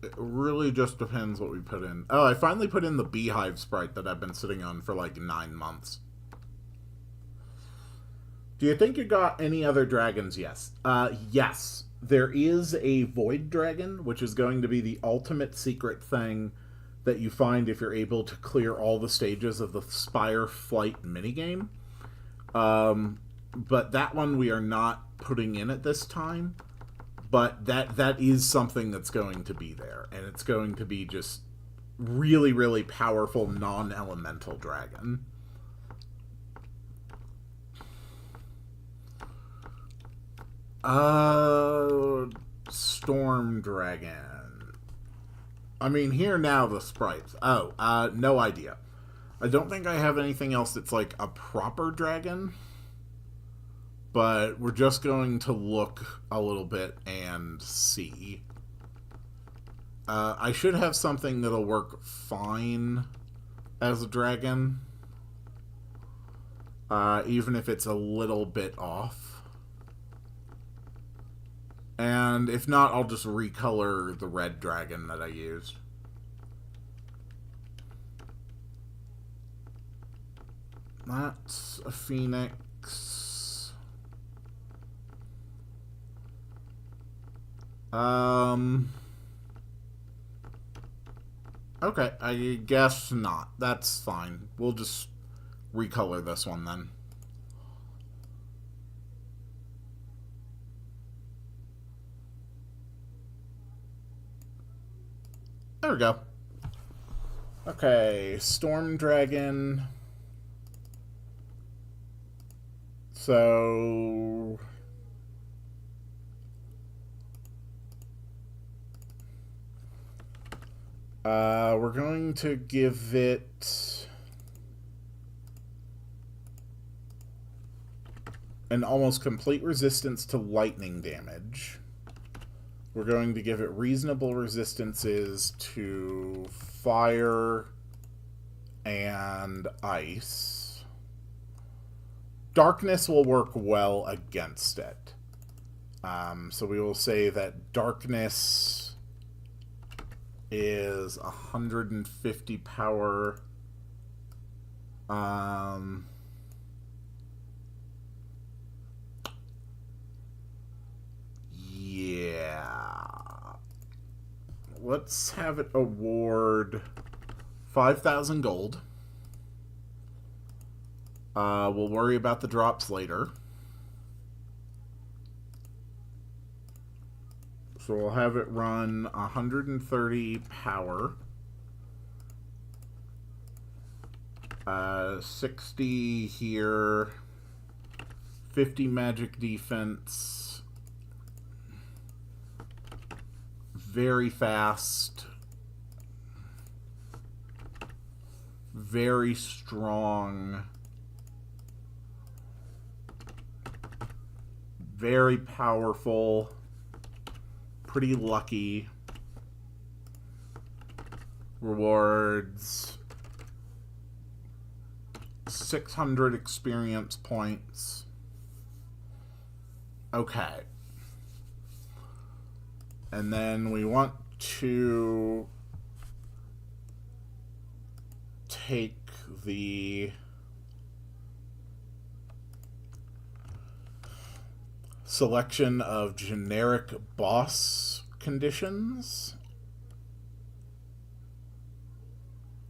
It really just depends what we put in. Oh, I finally put in the beehive sprite that I've been sitting on for like 9 months. Do you think you got any other dragons? Yes. Yes. There is a void dragon, which is going to be the ultimate secret thing that you find if you're able to clear all the stages of the Spire Flight minigame. But that one we are not putting in at this time. But that is something that's going to be there. And it's going to be just really, really powerful non-elemental dragon. Storm dragon. I mean, here now the sprites. Oh, no idea. I don't think I have anything else that's like a proper dragon. But we're just going to look a little bit and see. I should have something that'll work fine as a dragon. Even if it's a little bit off. And if not, I'll just recolor the red dragon that I used. That's a phoenix. Okay, I guess not. That's fine. We'll just recolor this one then. There we go. Okay, Storm Dragon. So... we're going to give it an almost complete resistance to lightning damage. We're going to give it reasonable resistances to fire and ice. Darkness will work well against it. So we will say that darkness is 150 power. Yeah. let's have it award 5,000 gold. We'll worry about the drops later. So we'll have it run 130 power. 60 here. 50 magic defense. Very fast. Very strong. Very powerful. Pretty lucky. Rewards 600 experience points. Okay. And then we want to take the selection of generic boss conditions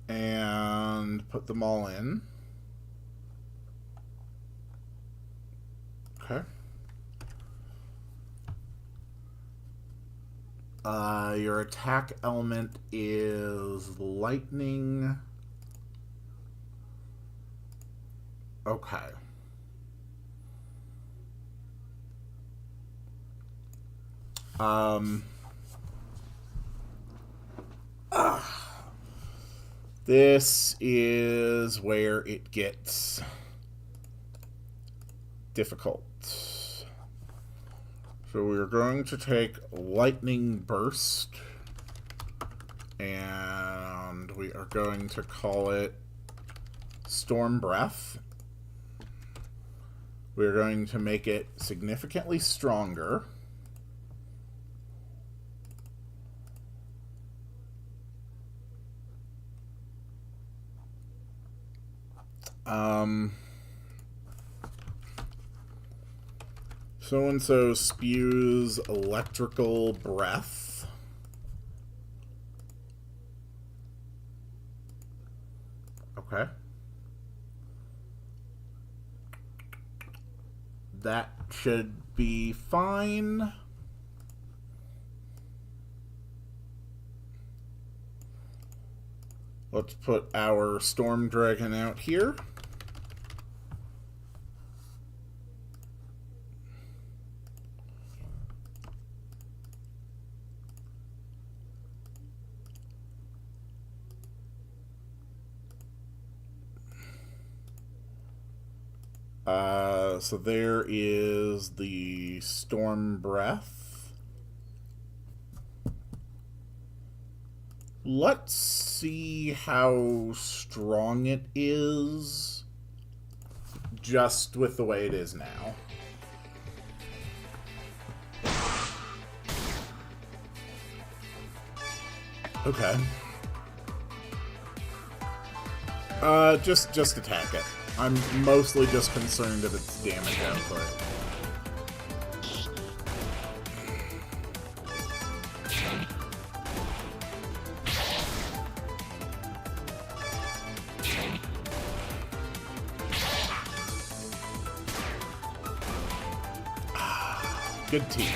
and put them all in. Okay. Your attack element is lightning. Okay. This is where it gets difficult. So we're going to take Lightning Burst, and we are going to call it Storm Breath. We're going to make it significantly stronger. So-and-so spews electrical breath. Okay. That should be fine. Let's put our Storm Dragon out here. So there is the Storm Breath. Let's see how strong it is just with the way it is now. Okay. Just attack it. I'm mostly just concerned of its damage output. Good team.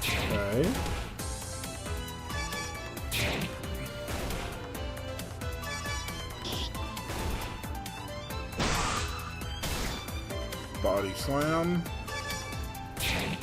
Okay. Body slam. Okay.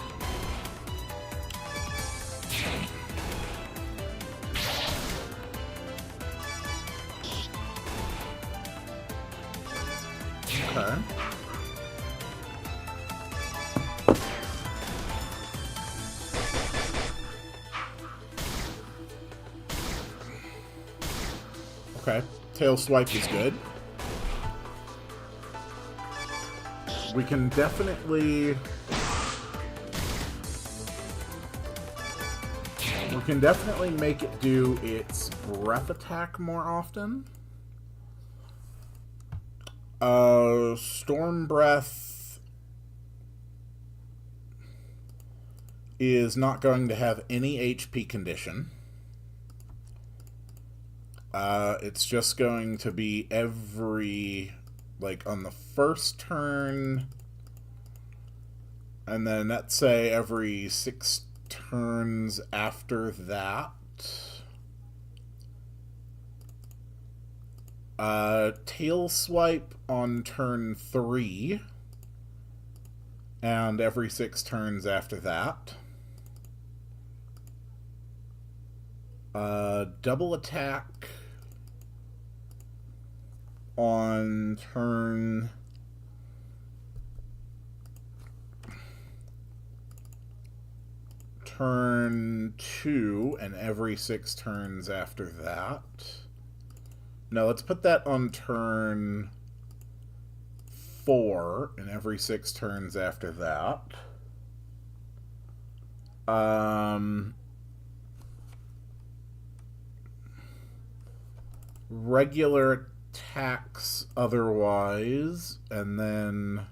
Okay. Tail swipe is good. We can definitely make it do its breath attack more often. Storm Breath is not going to have any HP condition. It's just going to be every, like, on the first turn, and then let's say every 6 turns after that. Tail Swipe on turn 3, and every 6 turns after that. Double Attack on turn 2 and every 6 turns after that. No, let's put that on turn 4 and every 6 turns after that. Regular attacks otherwise, and then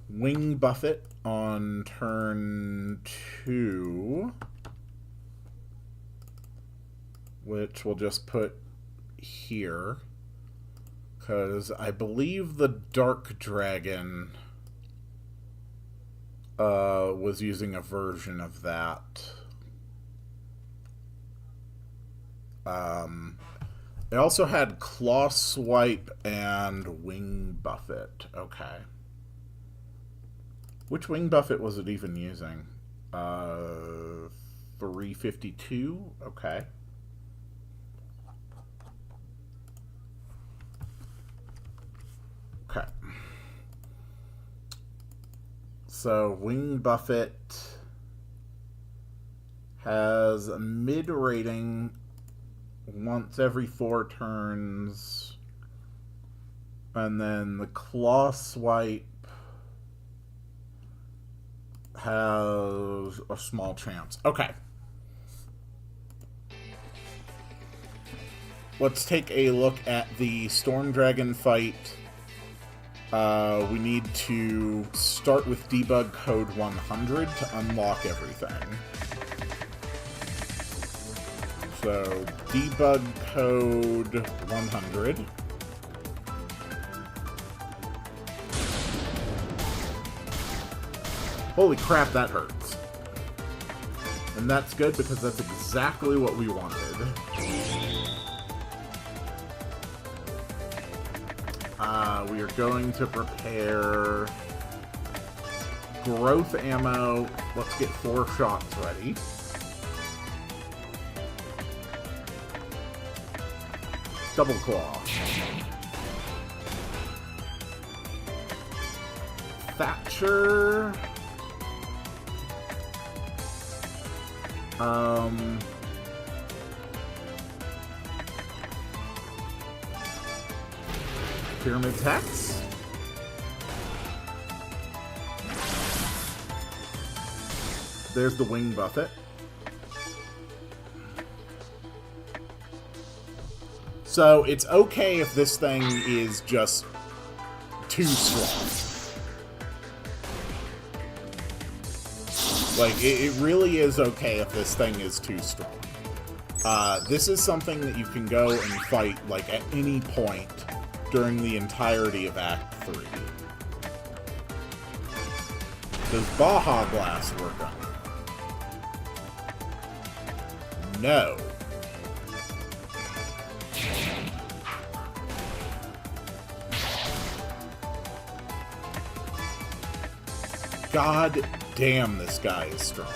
Wing Buffet on turn 2, which we'll just put here, because I believe the Dark Dragon was using a version of that. It also had Claw Swipe and Wing Buffet. Okay. Which Wing Buffet was it even using? 352? Okay. Okay. So, Wing Buffet has a mid rating once every 4 turns, and then the Claw Swipe has a small chance. Okay. Let's take a look at the Storm Dragon fight. We need to start with debug code 100 to unlock everything. So, debug code 100. Holy crap, that hurts. And that's good because that's exactly what we wanted. We are going to prepare growth ammo. Let's get 4 shots ready. Double Claw. Thatcher. Pyramid Hex. There's the Wing Buffet. So it's okay if this thing is just too strong. Like, it really is okay if this thing is too strong. This is something that you can go and fight, like, at any point during the entirety of Act 3. Does Baja Blast work on it? No. God damn, this guy is strong.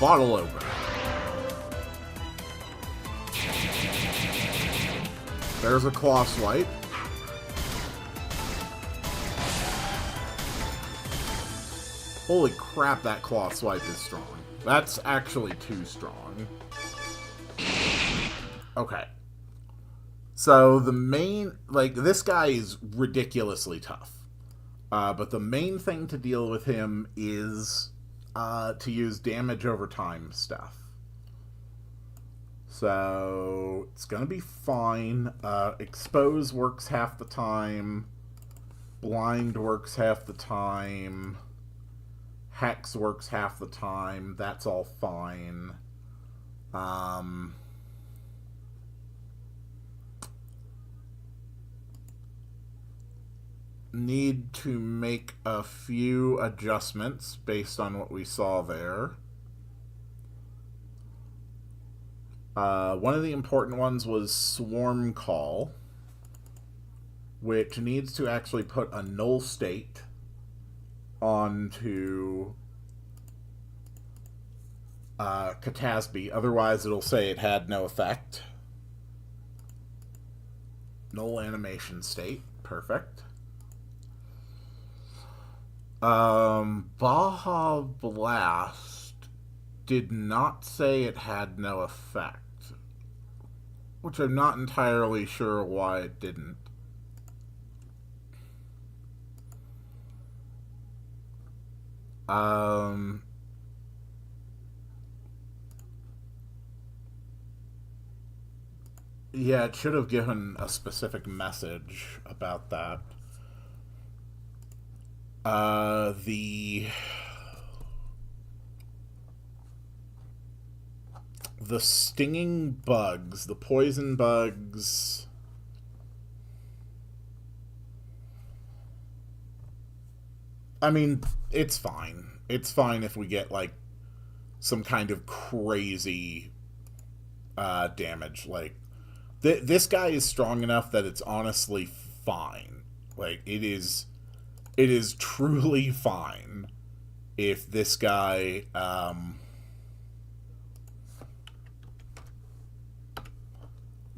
Bottle opener. There's a Claw Swipe. Holy crap, that Claw Swipe is strong. That's actually too strong. Okay. So the main, like, this guy is ridiculously tough. But the main thing to deal with him is to use damage over time stuff. So it's going to be fine. Expose works half the time. Blind works half the time. Hex works half the time. That's all fine. Need to make a few adjustments based on what we saw there. One of the important ones was Swarm Call, which needs to actually put a null state onto Catasby. Otherwise, it'll say it had no effect. Null animation state. Perfect. Baja Blast did not say it had no effect, which I'm not entirely sure why it didn't. Yeah, it should have given a specific message about that. The stinging bugs, the poison bugs. I mean, it's fine. It's fine if we get, like, some kind of crazy damage. Like, this guy is strong enough that it's honestly fine. Like, it is truly fine if this guy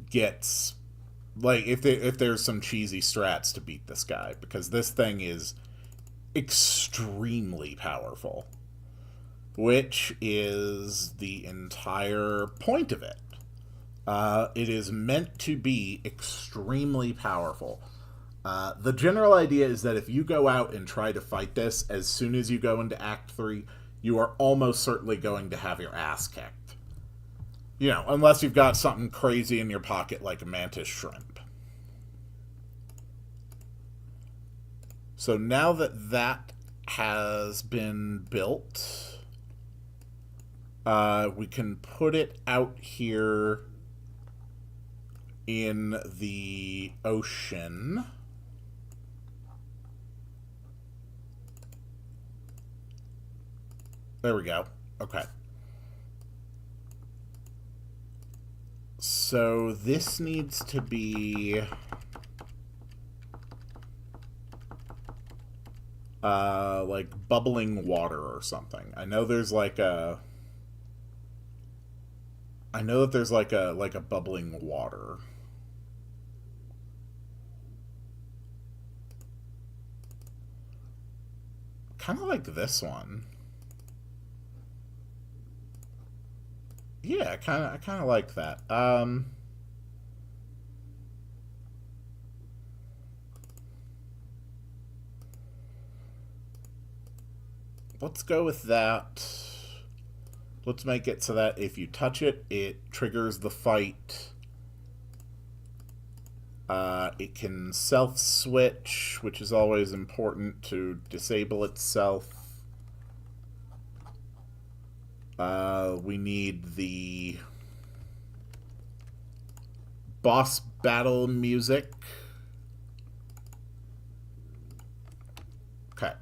gets, like, if there's some cheesy strats to beat this guy, because this thing is extremely powerful, which is the entire point of it. It is meant to be extremely powerful. The general idea is that if you go out and try to fight this, as soon as you go into Act 3, you are almost certainly going to have your ass kicked. You know, unless you've got something crazy in your pocket like a mantis shrimp. So now that that has been built, we can put it out here in the ocean. There we go. Okay. So this needs to be like bubbling water or something. I know there's like a bubbling water. Kind of like this one. Yeah, I kind of like that. Let's go with that. Let's make it so that if you touch it, it triggers the fight. It can self-switch, which is always important to disable itself. We need the boss battle music. Okay.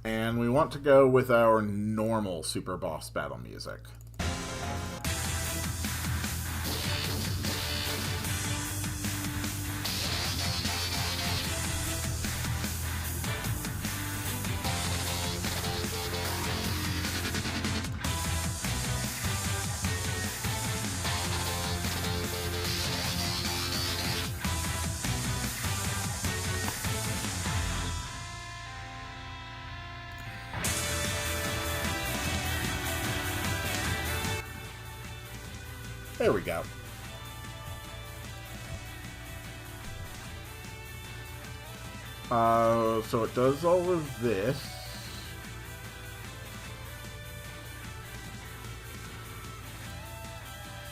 And we want to go with our normal super boss battle music. There we go. So it does all of this.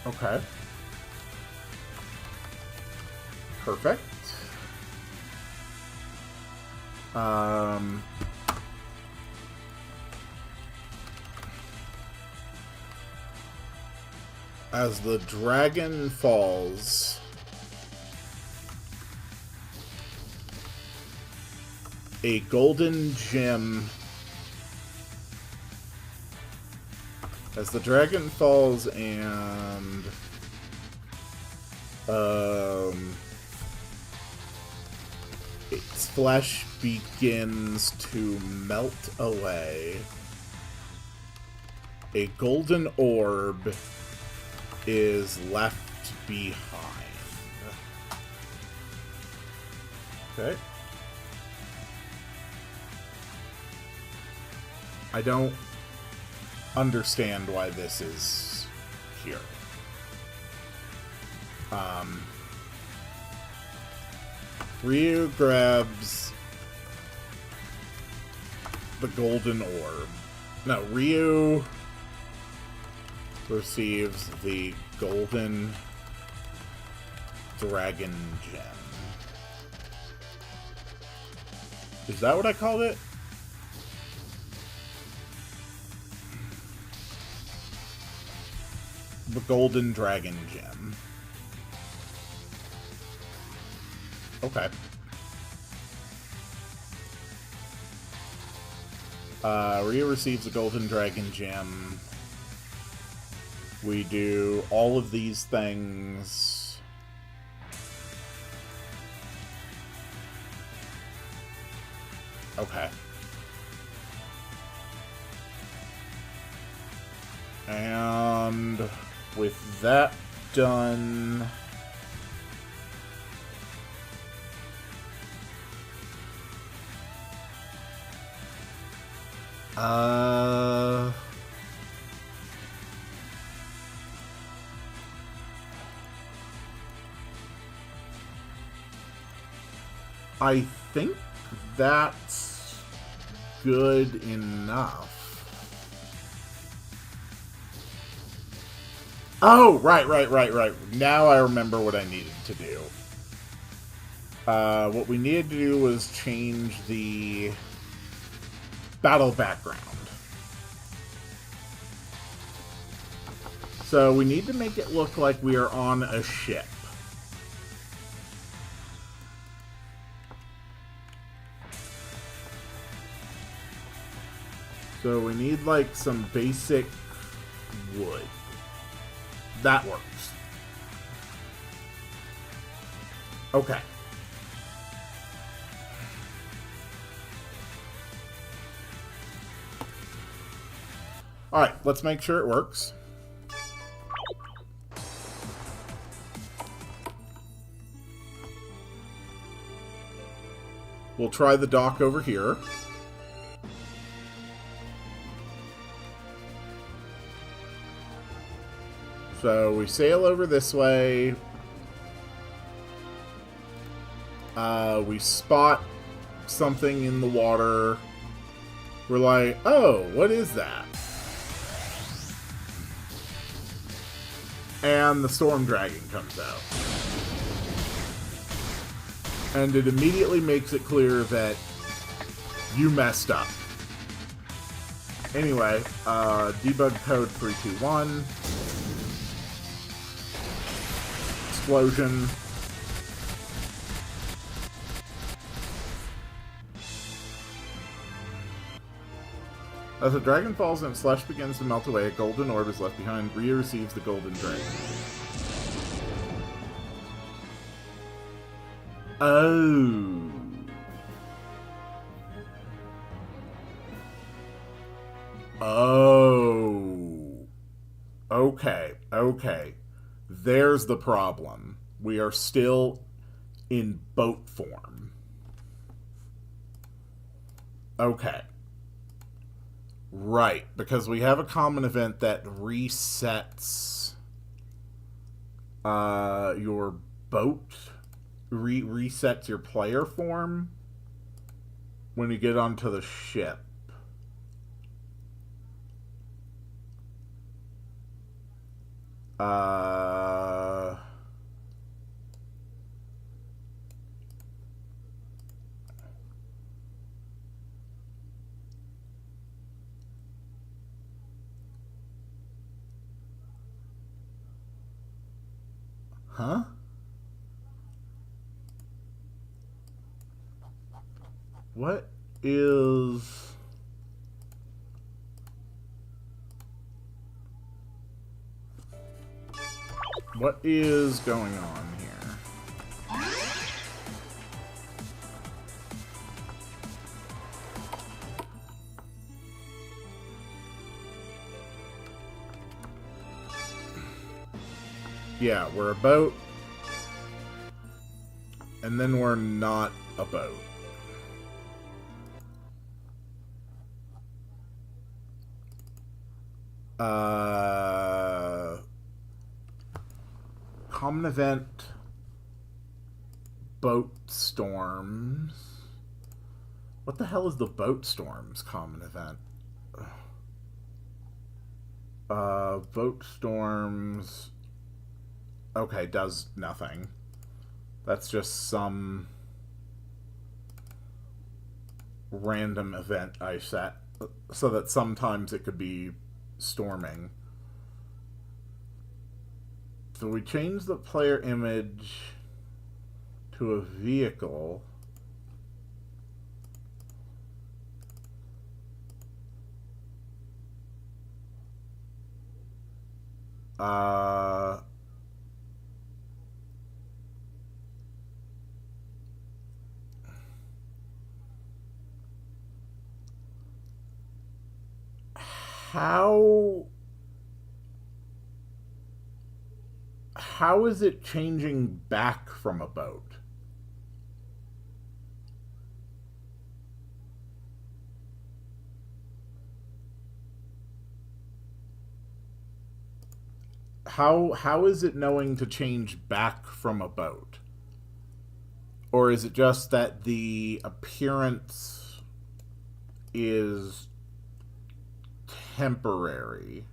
Okay. Perfect. As the dragon falls, a golden gem. As the dragon falls and its flesh begins to melt away, a golden orb is left behind. Okay. I don't understand why this is here. Ryu grabs the golden orb. No, Ryu receives the golden dragon gem. Is that what I called it? The golden dragon gem. Okay. Rhea receives a golden dragon gem. We do all of these things. Okay. And with that done, I think that's good enough. Oh, right. Now I remember what I needed to do. What we needed to do was change the battle background. So we need to make it look like we are on a ship. So we need like some basic wood. That works. Okay. Alright, let's make sure it works. We'll try the dock over here. So we sail over this way. We spot something in the water. We're like, oh, what is that? And the storm dragon comes out. And it immediately makes it clear that you messed up. Anyway, debug code 321. Explosion. As the dragon falls and its flesh begins to melt away, a golden orb is left behind. Rhea receives the golden dragon. Oh. Oh. Okay. There's the problem. We are still in boat form. Okay. Right, because we have a common event that resets your boat, resets your player form. when you get onto the ship. Huh? What is... What is going on here? Yeah, we're a boat. And then we're not a boat. Common event. Boat storms. What the hell is the boat storms common event? Boat storms. Okay, does nothing. That's just some random event I set so that sometimes it could be storming. So we change the player image to a vehicle. How is it changing back from a boat? How is it knowing to change back from a boat? Or is it just that the appearance is temporary?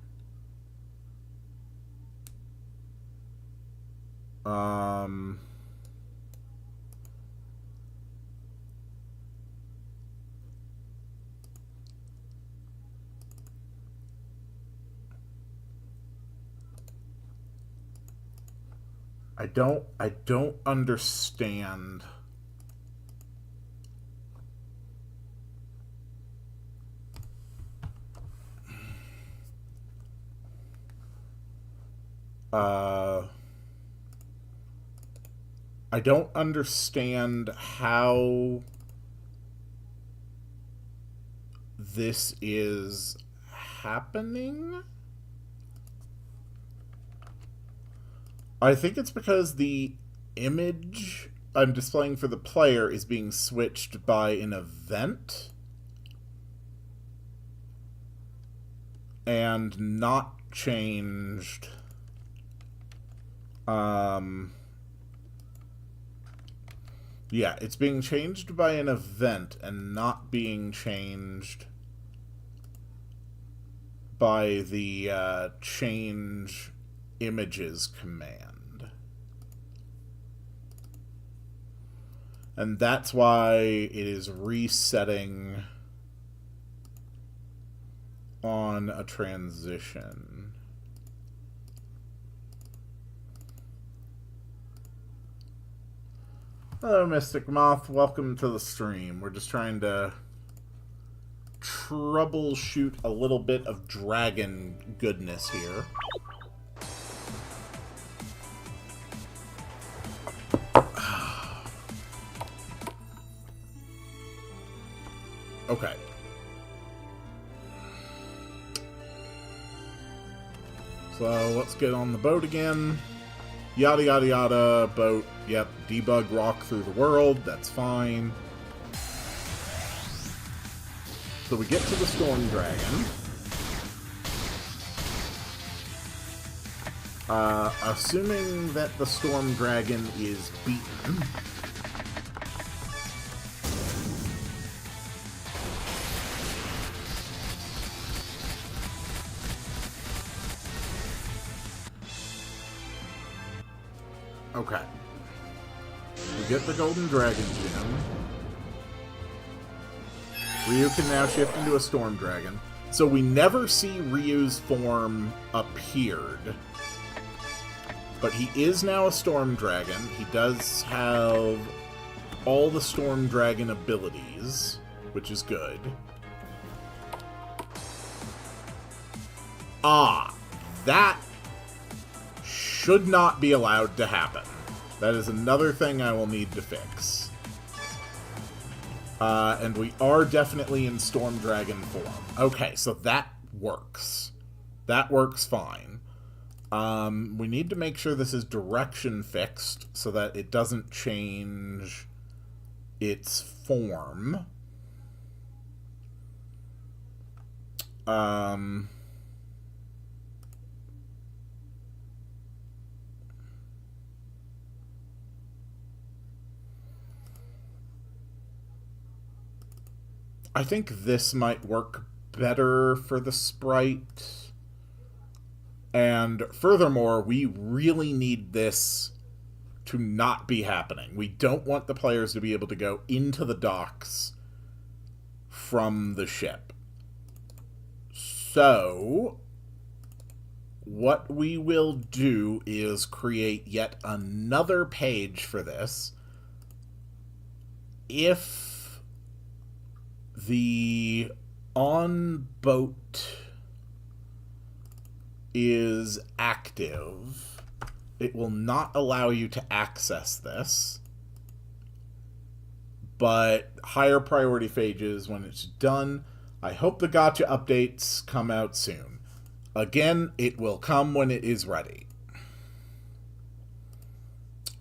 I don't understand. I don't understand how this is happening. I think it's because the image I'm displaying for the player is being switched by an event and not changed. Yeah, it's being changed by an event and not being changed by the change images command. And that's why it is resetting on a transition. Hello, Mystic Moth. Welcome to the stream. We're just trying to troubleshoot a little bit of dragon goodness here. Okay. So let's get on the boat again. Yada yada yada, boat, yep, debug rock through the world, that's fine. So we get to the Storm Dragon. Assuming that the Storm Dragon is beaten. Okay. We get the golden dragon gem. Ryu can now shift into a storm dragon. So we never see Ryu's form appeared. But he is now a storm dragon. He does have all the storm dragon abilities, which is good. Ah, that should not be allowed to happen. That is another thing I will need to fix. And we are definitely in Storm Dragon form. Okay, so that works. That works fine. We need to make sure this is direction fixed so that it doesn't change its form. I think this might work better for the sprite. And furthermore, we really need this to not be happening. We don't want the players to be able to go into the docks from the ship. So, what we will do is create yet another page for this. If the on-boat is active, it will not allow you to access this. But higher priority phases, when it's done, I hope the gotcha updates come out soon. Again, it will come when it is ready.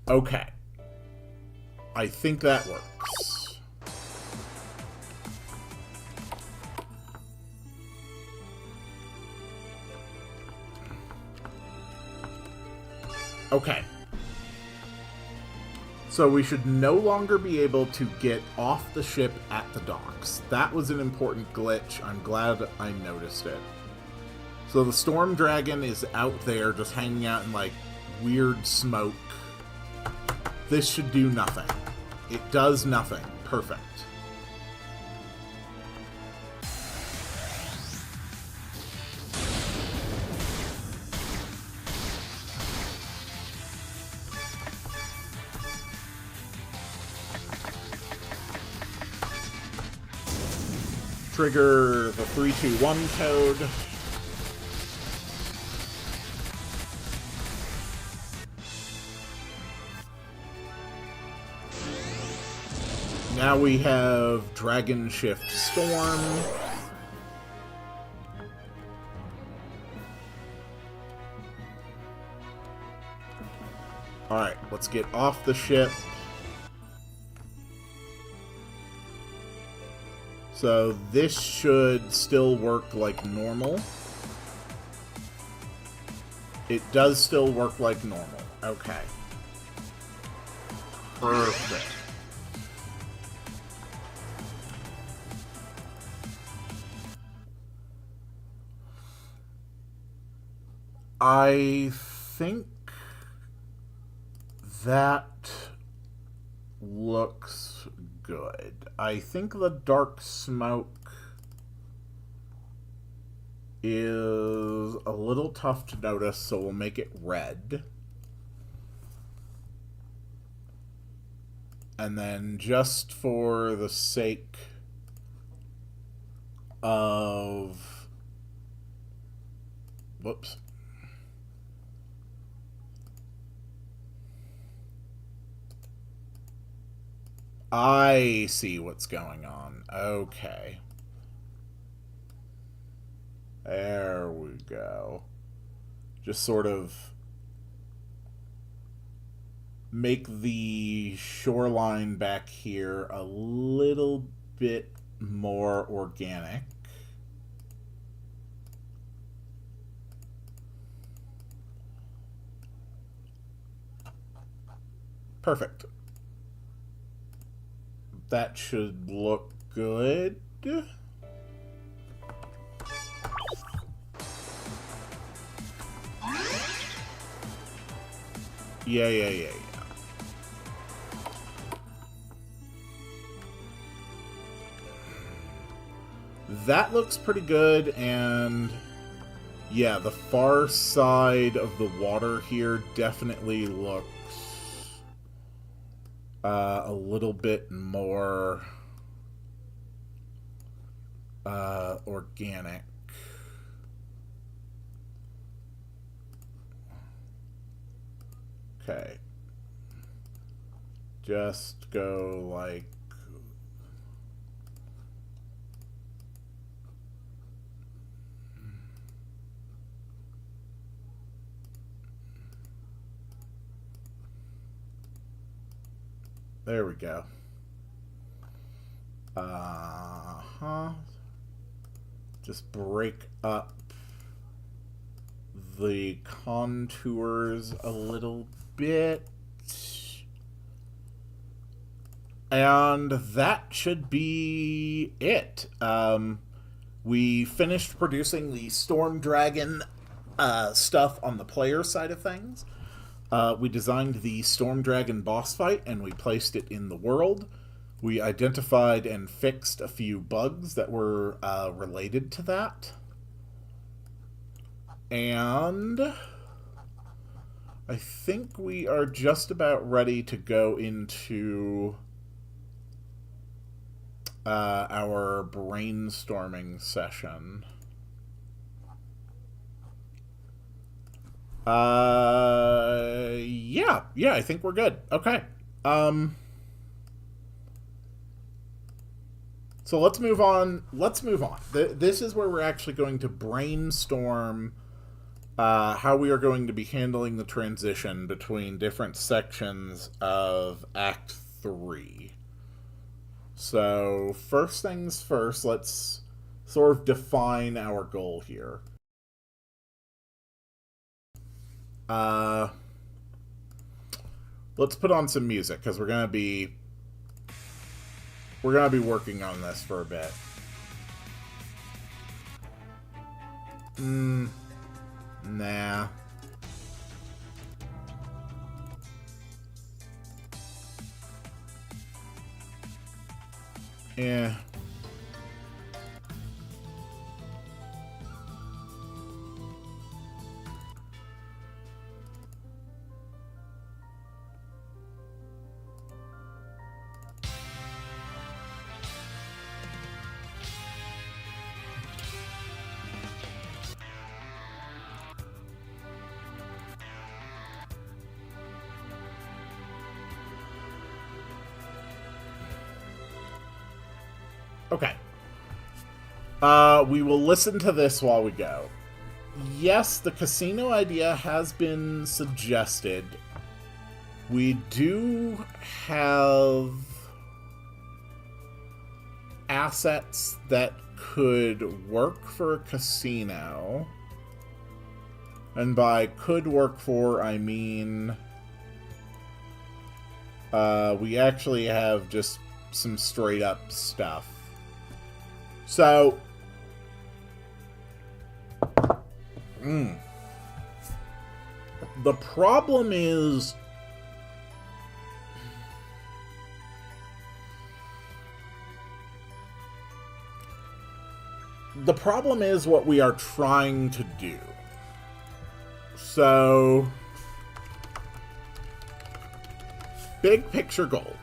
Okay. I think that works. Okay. So we should no longer be able to get off the ship at the docks. That was an important glitch. I'm glad I noticed it. So the Storm Dragon is out there just hanging out in, like, weird smoke. This should do nothing. It does nothing. Perfect. Trigger the 321 code. Now we have Dragon Shift Storm. Alright, let's get off the ship. So this should still work like normal. It does still work like normal. Okay. Perfect. I think that looks good. I think the dark smoke is a little tough to notice, so we'll make it red. And then just for the sake of... Whoops. I see what's going on. Okay. There we go. Just sort of make the shoreline back here a little bit more organic. Perfect. That should look good. Yeah. That looks pretty good, and yeah, the far side of the water here definitely looks a little bit more organic. Okay. Just go like... There we go. Just break up the contours a little bit. And that should be it. We finished producing the Storm Dragon stuff on the player side of things. We designed the Storm Dragon boss fight and we placed it in the world. We identified and fixed a few bugs that were related to that. And I think we are just about ready to go into our brainstorming session. Yeah, I think we're good. Okay. So let's move on. This is where we're actually going to brainstorm how we are going to be handling the transition between different sections of Act 3. So, first things first, let's sort of define our goal here. Let's put on some music because we're gonna be working on this for a bit. Nah. Yeah. Okay. We will listen to this while we go. Yes, the casino idea has been suggested. We do have assets that could work for a casino. And by could work for, I mean... we actually have just some straight up stuff. So... The problem is... The problem is what we are trying to do. So... Big picture goal.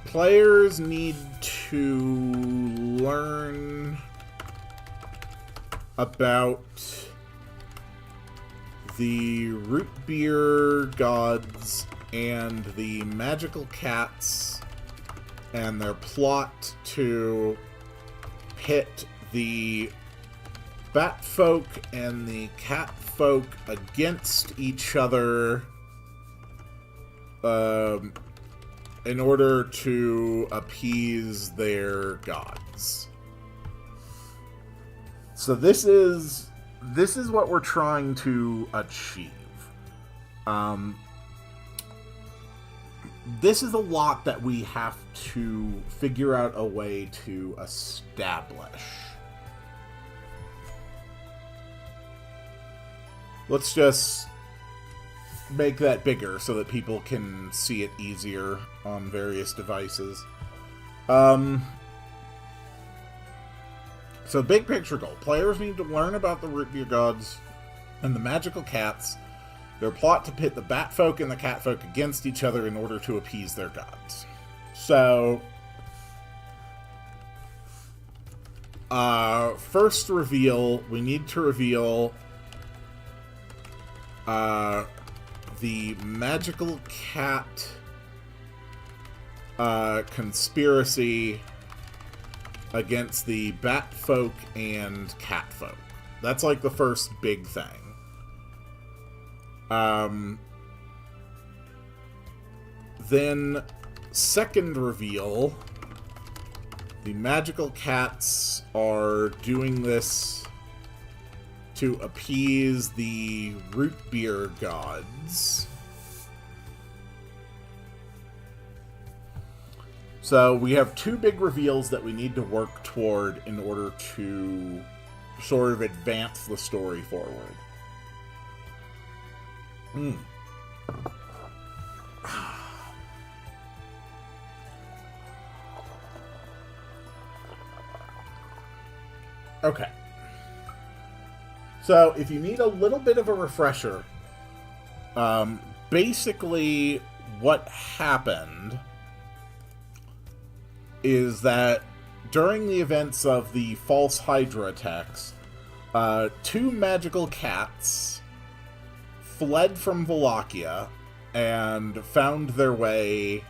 Players need to learn about the root beer gods and the magical cats and their plot to pit the bat folk and the cat folk against each other in order to appease their gods. So this is what we're trying to achieve. This is a lot that we have to figure out a way to establish. Let's just make that bigger so that people can see it easier on various devices. So big picture goal. Players need to learn about the root beer gods and the magical cats. Their plot to pit the bat folk and the cat folk against each other in order to appease their gods. So, first reveal, we need to reveal the magical cat conspiracy against the bat folk and cat folk. That's like the first big thing. Then, second reveal, the magical cats are doing this to appease the root beer gods. So we have two big reveals that we need to work toward in order to sort of advance the story forward. Okay. So, if you need a little bit of a refresher, basically what happened is that during the events of the false Hydra attacks, two magical cats fled from Wallachia and found their way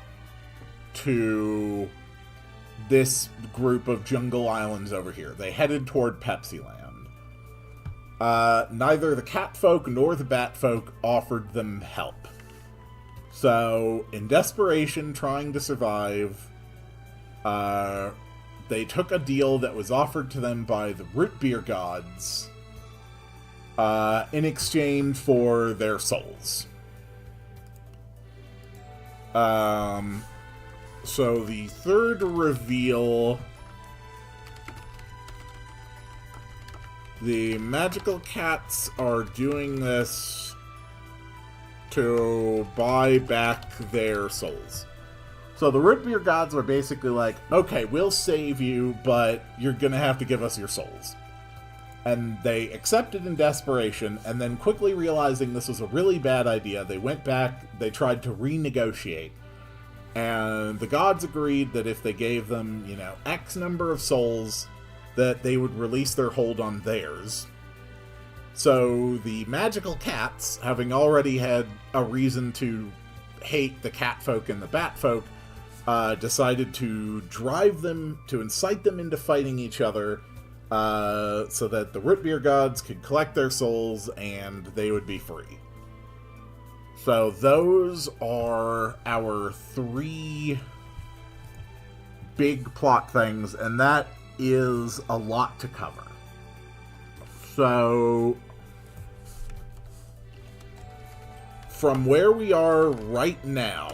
to this group of jungle islands over here. They headed toward Pepsi Land. Neither the cat folk nor the bat folk offered them help. So, in desperation, trying to survive, they took a deal that was offered to them by the root beer gods in exchange for their souls. So the third reveal, the magical cats are doing this to buy back their souls. So the root beer gods were basically like, okay, we'll save you, but you're gonna have to give us your souls. And they accepted in desperation, and then quickly realizing this was a really bad idea, they went back, they tried to renegotiate. And the gods agreed that if they gave them, X number of souls, that they would release their hold on theirs. So the magical cats, having already had a reason to hate the cat folk and the bat folk, decided to drive them, to incite them into fighting each other, so that the root beer gods could collect their souls and they would be free. So those are our three big plot things, and that is a lot to cover. So, from where we are right now,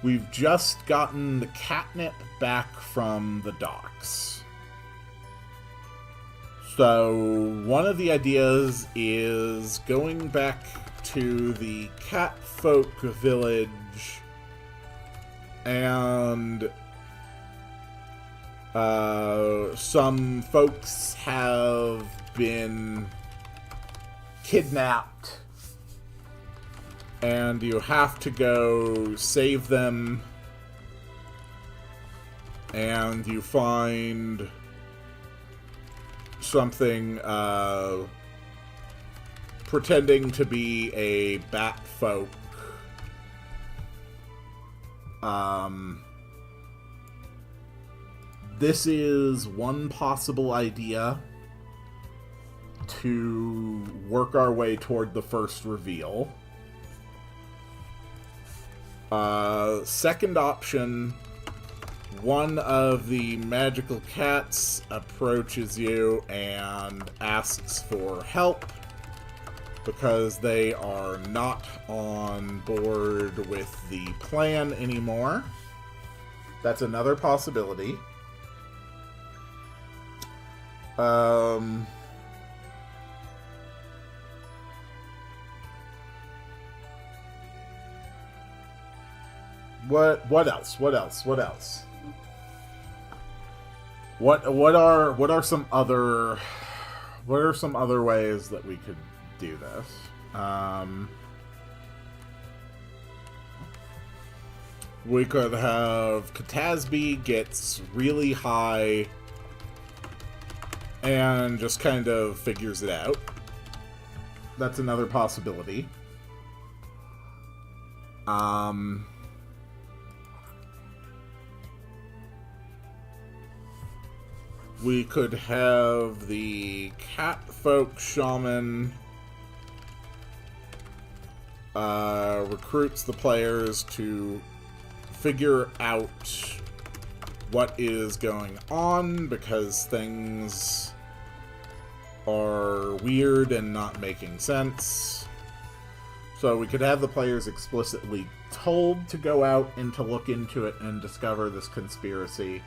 we've just gotten the catnip back from the docks. So, one of the ideas is going back to the catfolk village and some folks have been kidnapped and you have to go save them, and you find something pretending to be a bat folk. This is one possible idea to work our way toward the first reveal. Second option, one of the magical cats approaches you and asks for help because they are not on board with the plan anymore. That's another possibility. What else? What else? What else? What are some other ways that we could do this? We could have Katasby gets really high and just kind of figures it out. That's another possibility. We could have the Catfolk Shaman recruits the players to figure out what is going on because things are weird and not making sense. So we could have the players explicitly told to go out and to look into it and discover this conspiracy.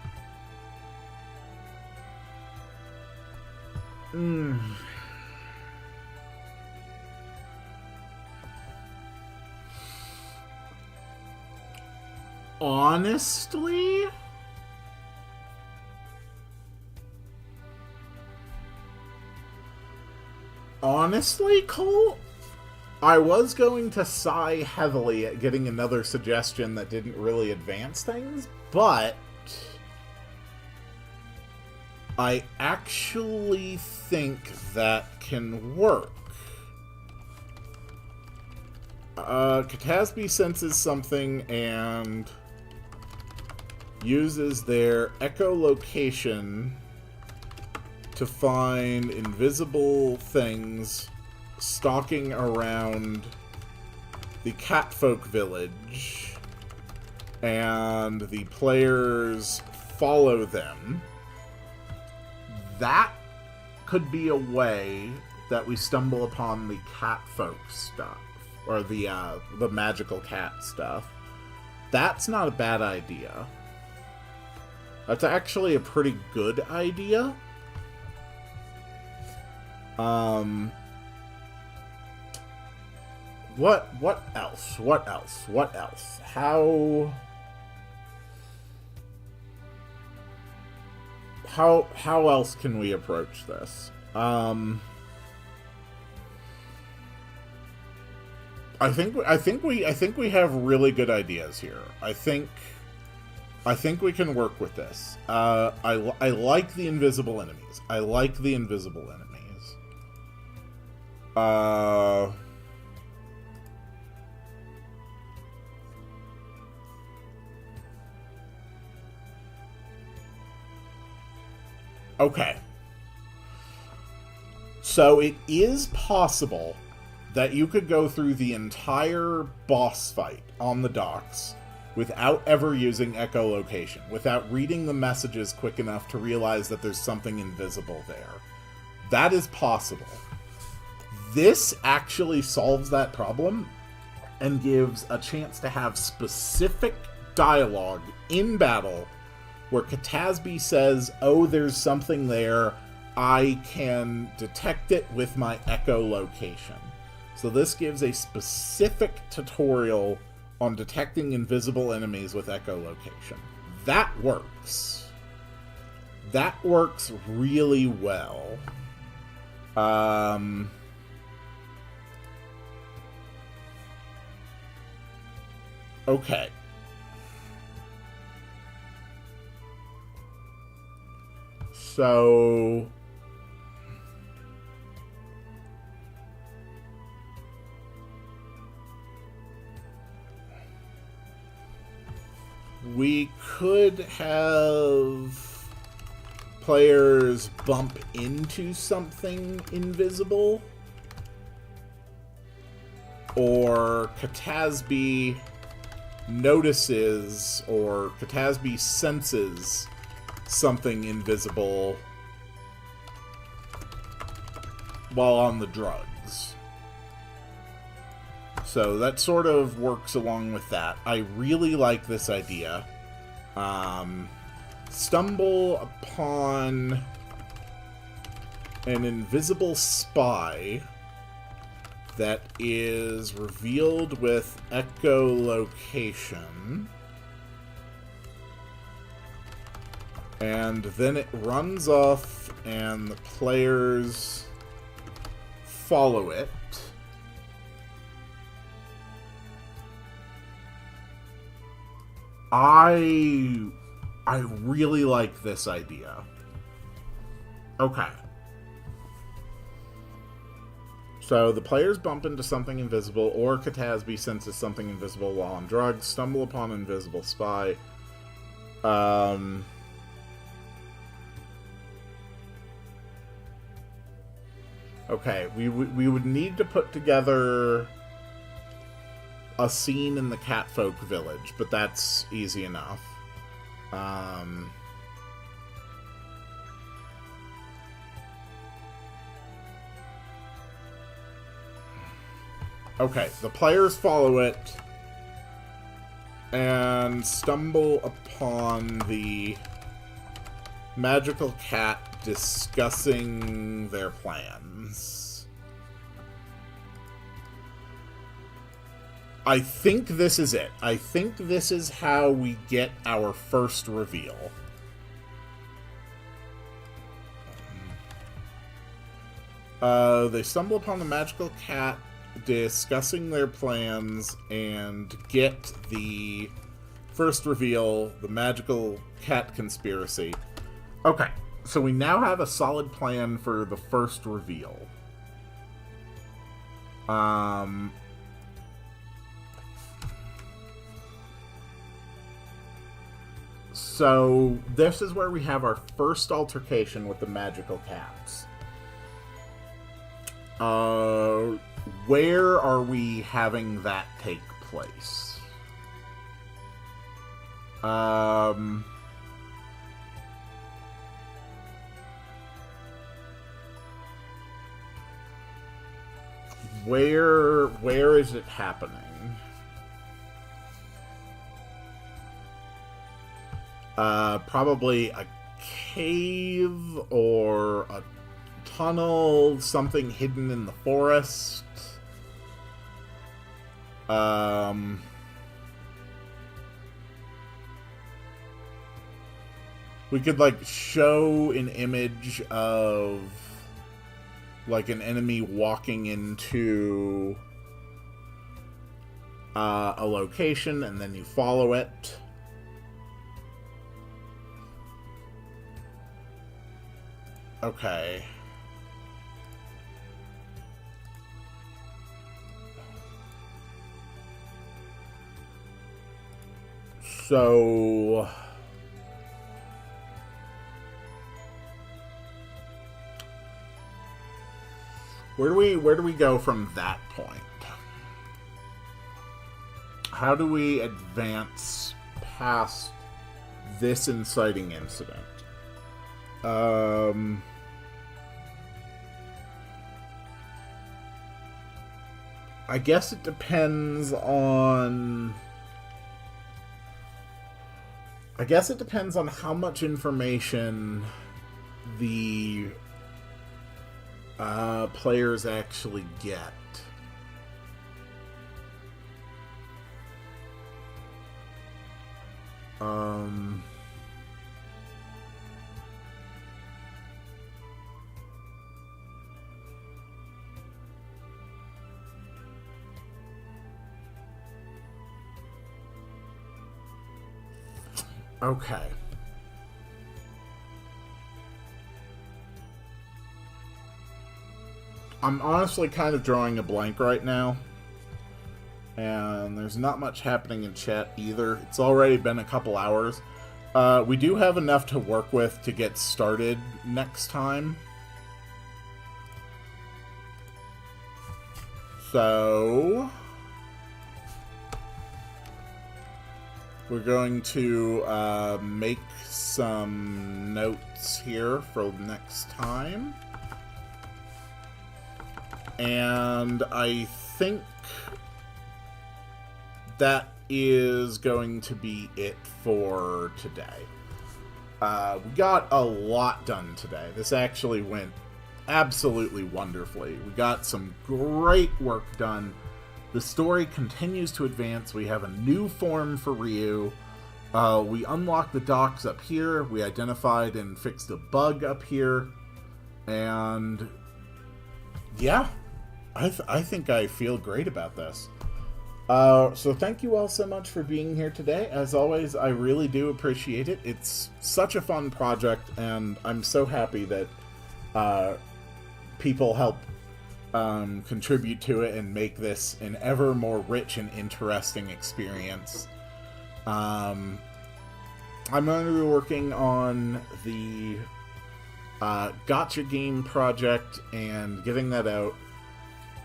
Honestly, Cole, I was going to sigh heavily at getting another suggestion that didn't really advance things, but I actually think that can work. Katasby senses something and uses their echolocation to find invisible things stalking around the Catfolk village, and the players follow them. That could be a way that we stumble upon the Catfolk stuff, or the magical cat stuff. That's not a bad idea. That's actually a pretty good idea. What else? What else? What else? How else can we approach this? I think we have really good ideas here. I think we can work with this. I like the invisible enemies. Okay. So it is possible that you could go through the entire boss fight on the docks without ever using echolocation, without reading the messages quick enough to realize that there's something invisible there. That is possible. This actually solves that problem and gives a chance to have specific dialogue in battle where Katasby says, oh, there's something there, I can detect it with my echolocation. So this gives a specific tutorial on detecting invisible enemies with echolocation. That works. That works really well. Okay. So we could have players bump into something invisible, or Katasby notices, or Katasby senses something invisible while on the drugs. So that sort of works along with that. I really like this idea. Stumble upon an invisible spy that is revealed with echolocation. And then it runs off, and the players follow it. I really like this idea. Okay. So the players bump into something invisible, or Katasby senses something invisible while on drugs, stumble upon an invisible spy. Okay, we would need to put together a scene in the Catfolk village, but that's easy enough. Okay, the players follow it and stumble upon the magical cat discussing their plans. I think this is it. I think this is how we get our first reveal. They stumble upon the magical cat discussing their plans and get the first reveal, the magical cat conspiracy. Okay, so we now have a solid plan for the first reveal. So this is where we have our first altercation with the magical cats. Where are we having that take place? Where is it happening? Probably a cave or a tunnel, something hidden in the forest. We could, like, show an image of, like, an enemy walking into a location, and then you follow it. Okay. So where do we go from that point? How do we advance past this inciting incident? I guess it depends on how much information the players actually get. Okay. I'm honestly kind of drawing a blank right now. And there's not much happening in chat either. It's already been a couple hours. We do have enough to work with to get started next time. So we're going to make some notes here for next time. And I think that is going to be it for today. We got a lot done today. This actually went absolutely wonderfully. We got some great work done. The story continues to advance. We have a new form for Ryu. We unlocked the docks up here. We identified and fixed a bug up here. And yeah, I think I feel great about this. So thank you all so much for being here today. As always, I really do appreciate it. It's such a fun project, and I'm so happy that people help contribute to it and make this an ever more rich and interesting experience. I'm going to be working on the Gotcha game project and getting that out.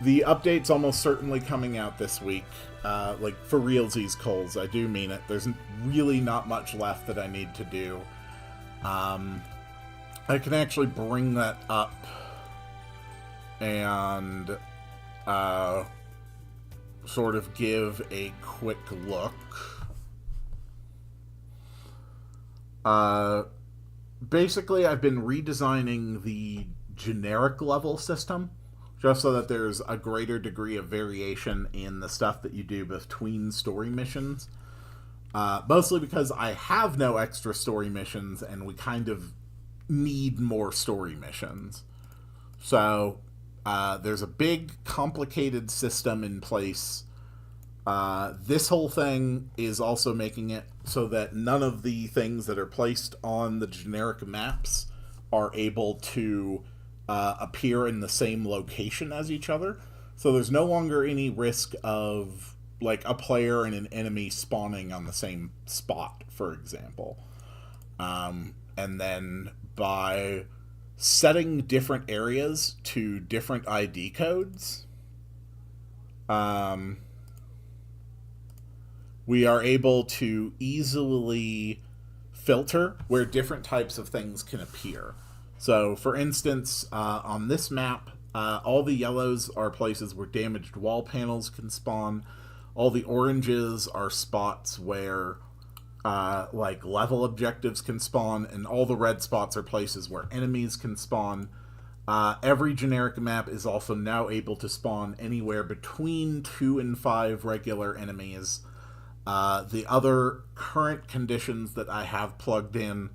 The update's almost certainly coming out this week. Like, for realsies, Coles, I do mean it. There's really not much left that I need to do. I can actually bring that up and sort of give a quick look. Basically, I've been redesigning the generic level system, just so that there's a greater degree of variation in the stuff that you do between story missions. Mostly because I have no extra story missions, and we kind of need more story missions. So, there's a big, complicated system in place. This whole thing is also making it so that none of the things that are placed on the generic maps are able to appear in the same location as each other. So there's no longer any risk of, like, a player and an enemy spawning on the same spot, for example. And then by setting different areas to different ID codes, we are able to easily filter where different types of things can appear. So, for instance, on this map, all the yellows are places where damaged wall panels can spawn. All the oranges are spots where, like, level objectives can spawn, and all the red spots are places where enemies can spawn. Every generic map is also now able to spawn anywhere between 2 and 5 regular enemies. The other current conditions that I have plugged in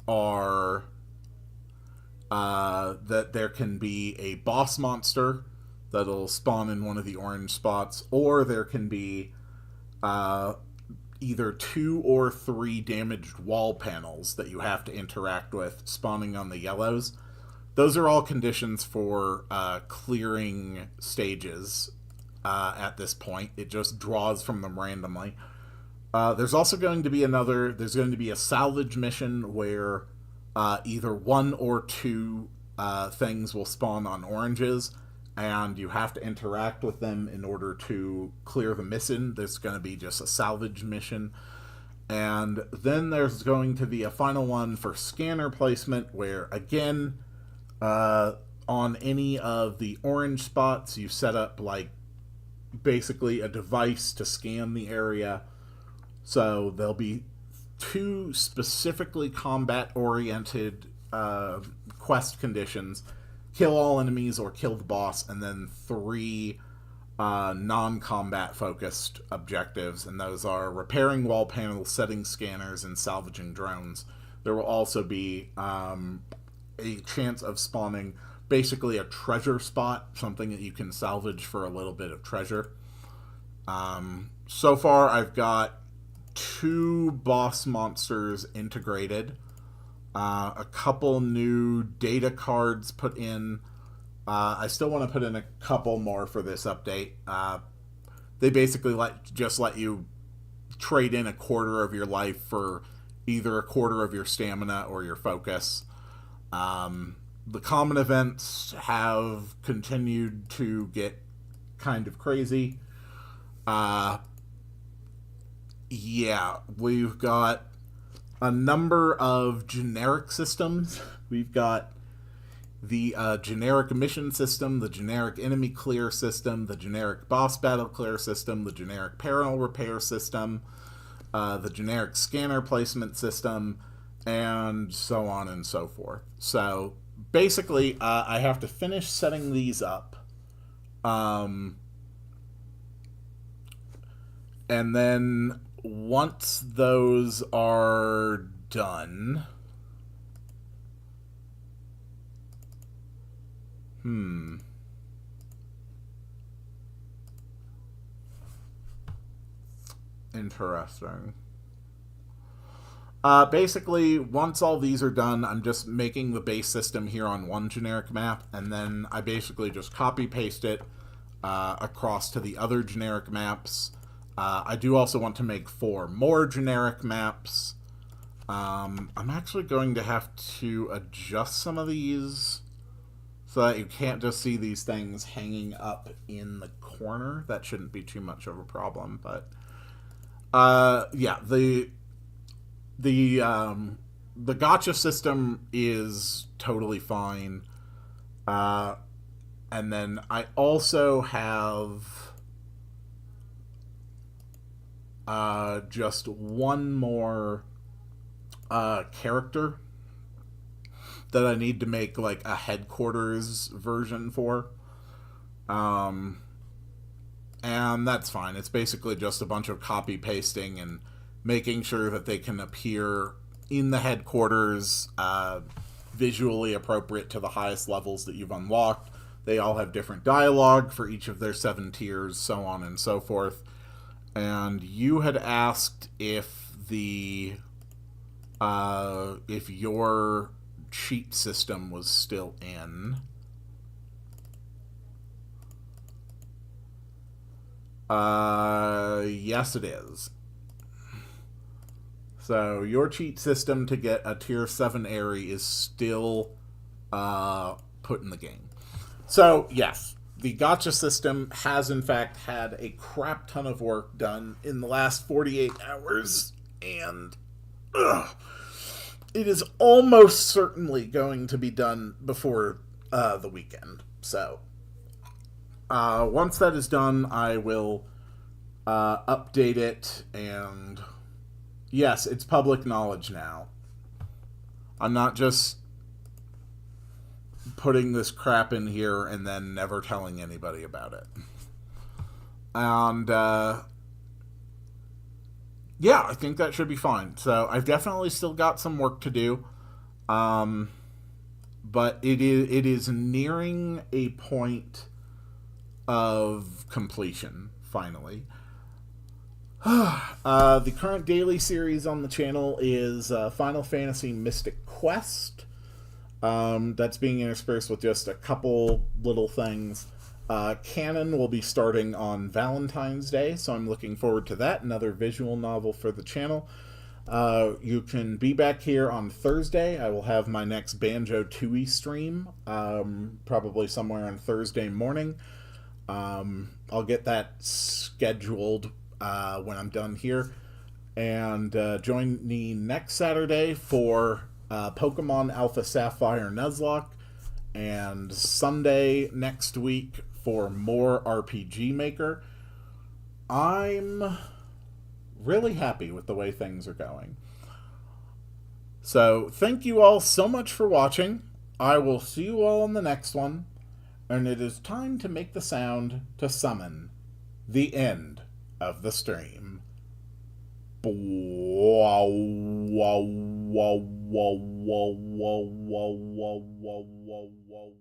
are that there can be a boss monster that'll spawn in one of the orange spots, or there can be either 2 or 3 damaged wall panels that you have to interact with spawning on the yellows. Those are all conditions for clearing stages at this point. It just draws from them randomly. There's also going to be a salvage mission where either 1 or 2 things will spawn on oranges, and you have to interact with them in order to clear the mission. There's going to be just a salvage mission. And then there's going to be a final one for scanner placement, where, again, on any of the orange spots, you set up, like, basically a device to scan the area. So there'll be 2 specifically combat-oriented quest conditions: kill all enemies or kill the boss, and then 3 non-combat focused objectives, and those are repairing wall panels, setting scanners, and salvaging drones. There will also be a chance of spawning basically a treasure spot, something that you can salvage for a little bit of treasure. So far, I've got 2 boss monsters integrated, a couple new data cards put in. I still want to put in a couple more for this update. They basically let you trade in a quarter of your life for either a quarter of your stamina or your focus. The common events have continued to get kind of crazy. Yeah, we've got a number of generic systems. We've got the generic mission system, the generic enemy clear system, the generic boss battle clear system, the generic panel repair system, the generic scanner placement system, and so on and so forth. So basically, I have to finish setting these up. And then once those are done, interesting. Basically, once all these are done, I'm just making the base system here on one generic map, and then I basically just copy paste it across to the other generic maps. I do also want to make 4 more generic maps. I'm actually going to have to adjust some of these so that you can't just see these things hanging up in the corner. That shouldn't be too much of a problem, but yeah, the gotcha system is totally fine. And then I also have just one more character that I need to make like a headquarters version for. And that's fine. It's basically just a bunch of copy pasting and making sure that they can appear in the headquarters visually appropriate to the highest levels that you've unlocked. They all have different dialogue for each of their 7 tiers, so on and so forth. And you had asked if if your cheat system was still in. Yes, it is. So your cheat system to get a tier 7 Airy is still put in the game. So yes, the gotcha system has in fact had a crap ton of work done in the last 48 hours, and it is almost certainly going to be done before the weekend. So once that is done, I will update it, and yes, it's public knowledge now. I'm not just putting this crap in here and then never telling anybody about it. And yeah, I think that should be fine. So I've definitely still got some work to do, but it is nearing a point of completion finally. The current daily series on the channel is Final Fantasy Mystic Quest. That's being interspersed with just a couple little things. Canon will be starting on Valentine's Day, so I'm looking forward to that. Another visual novel for the channel. You can be back here on Thursday. I will have my next Banjo-Tooie stream, probably somewhere on Thursday morning. I'll get that scheduled when I'm done here. And join me next Saturday for Pokemon Alpha Sapphire Nuzlocke, and Sunday next week for more RPG Maker. I'm really happy with the way things are going. So thank you all so much for watching. I will see you all in the next one, and it is time to make the sound to summon the end of the stream. Wow, wow, wow, wow, wow, wow, wow, wow, wow, wow, wow.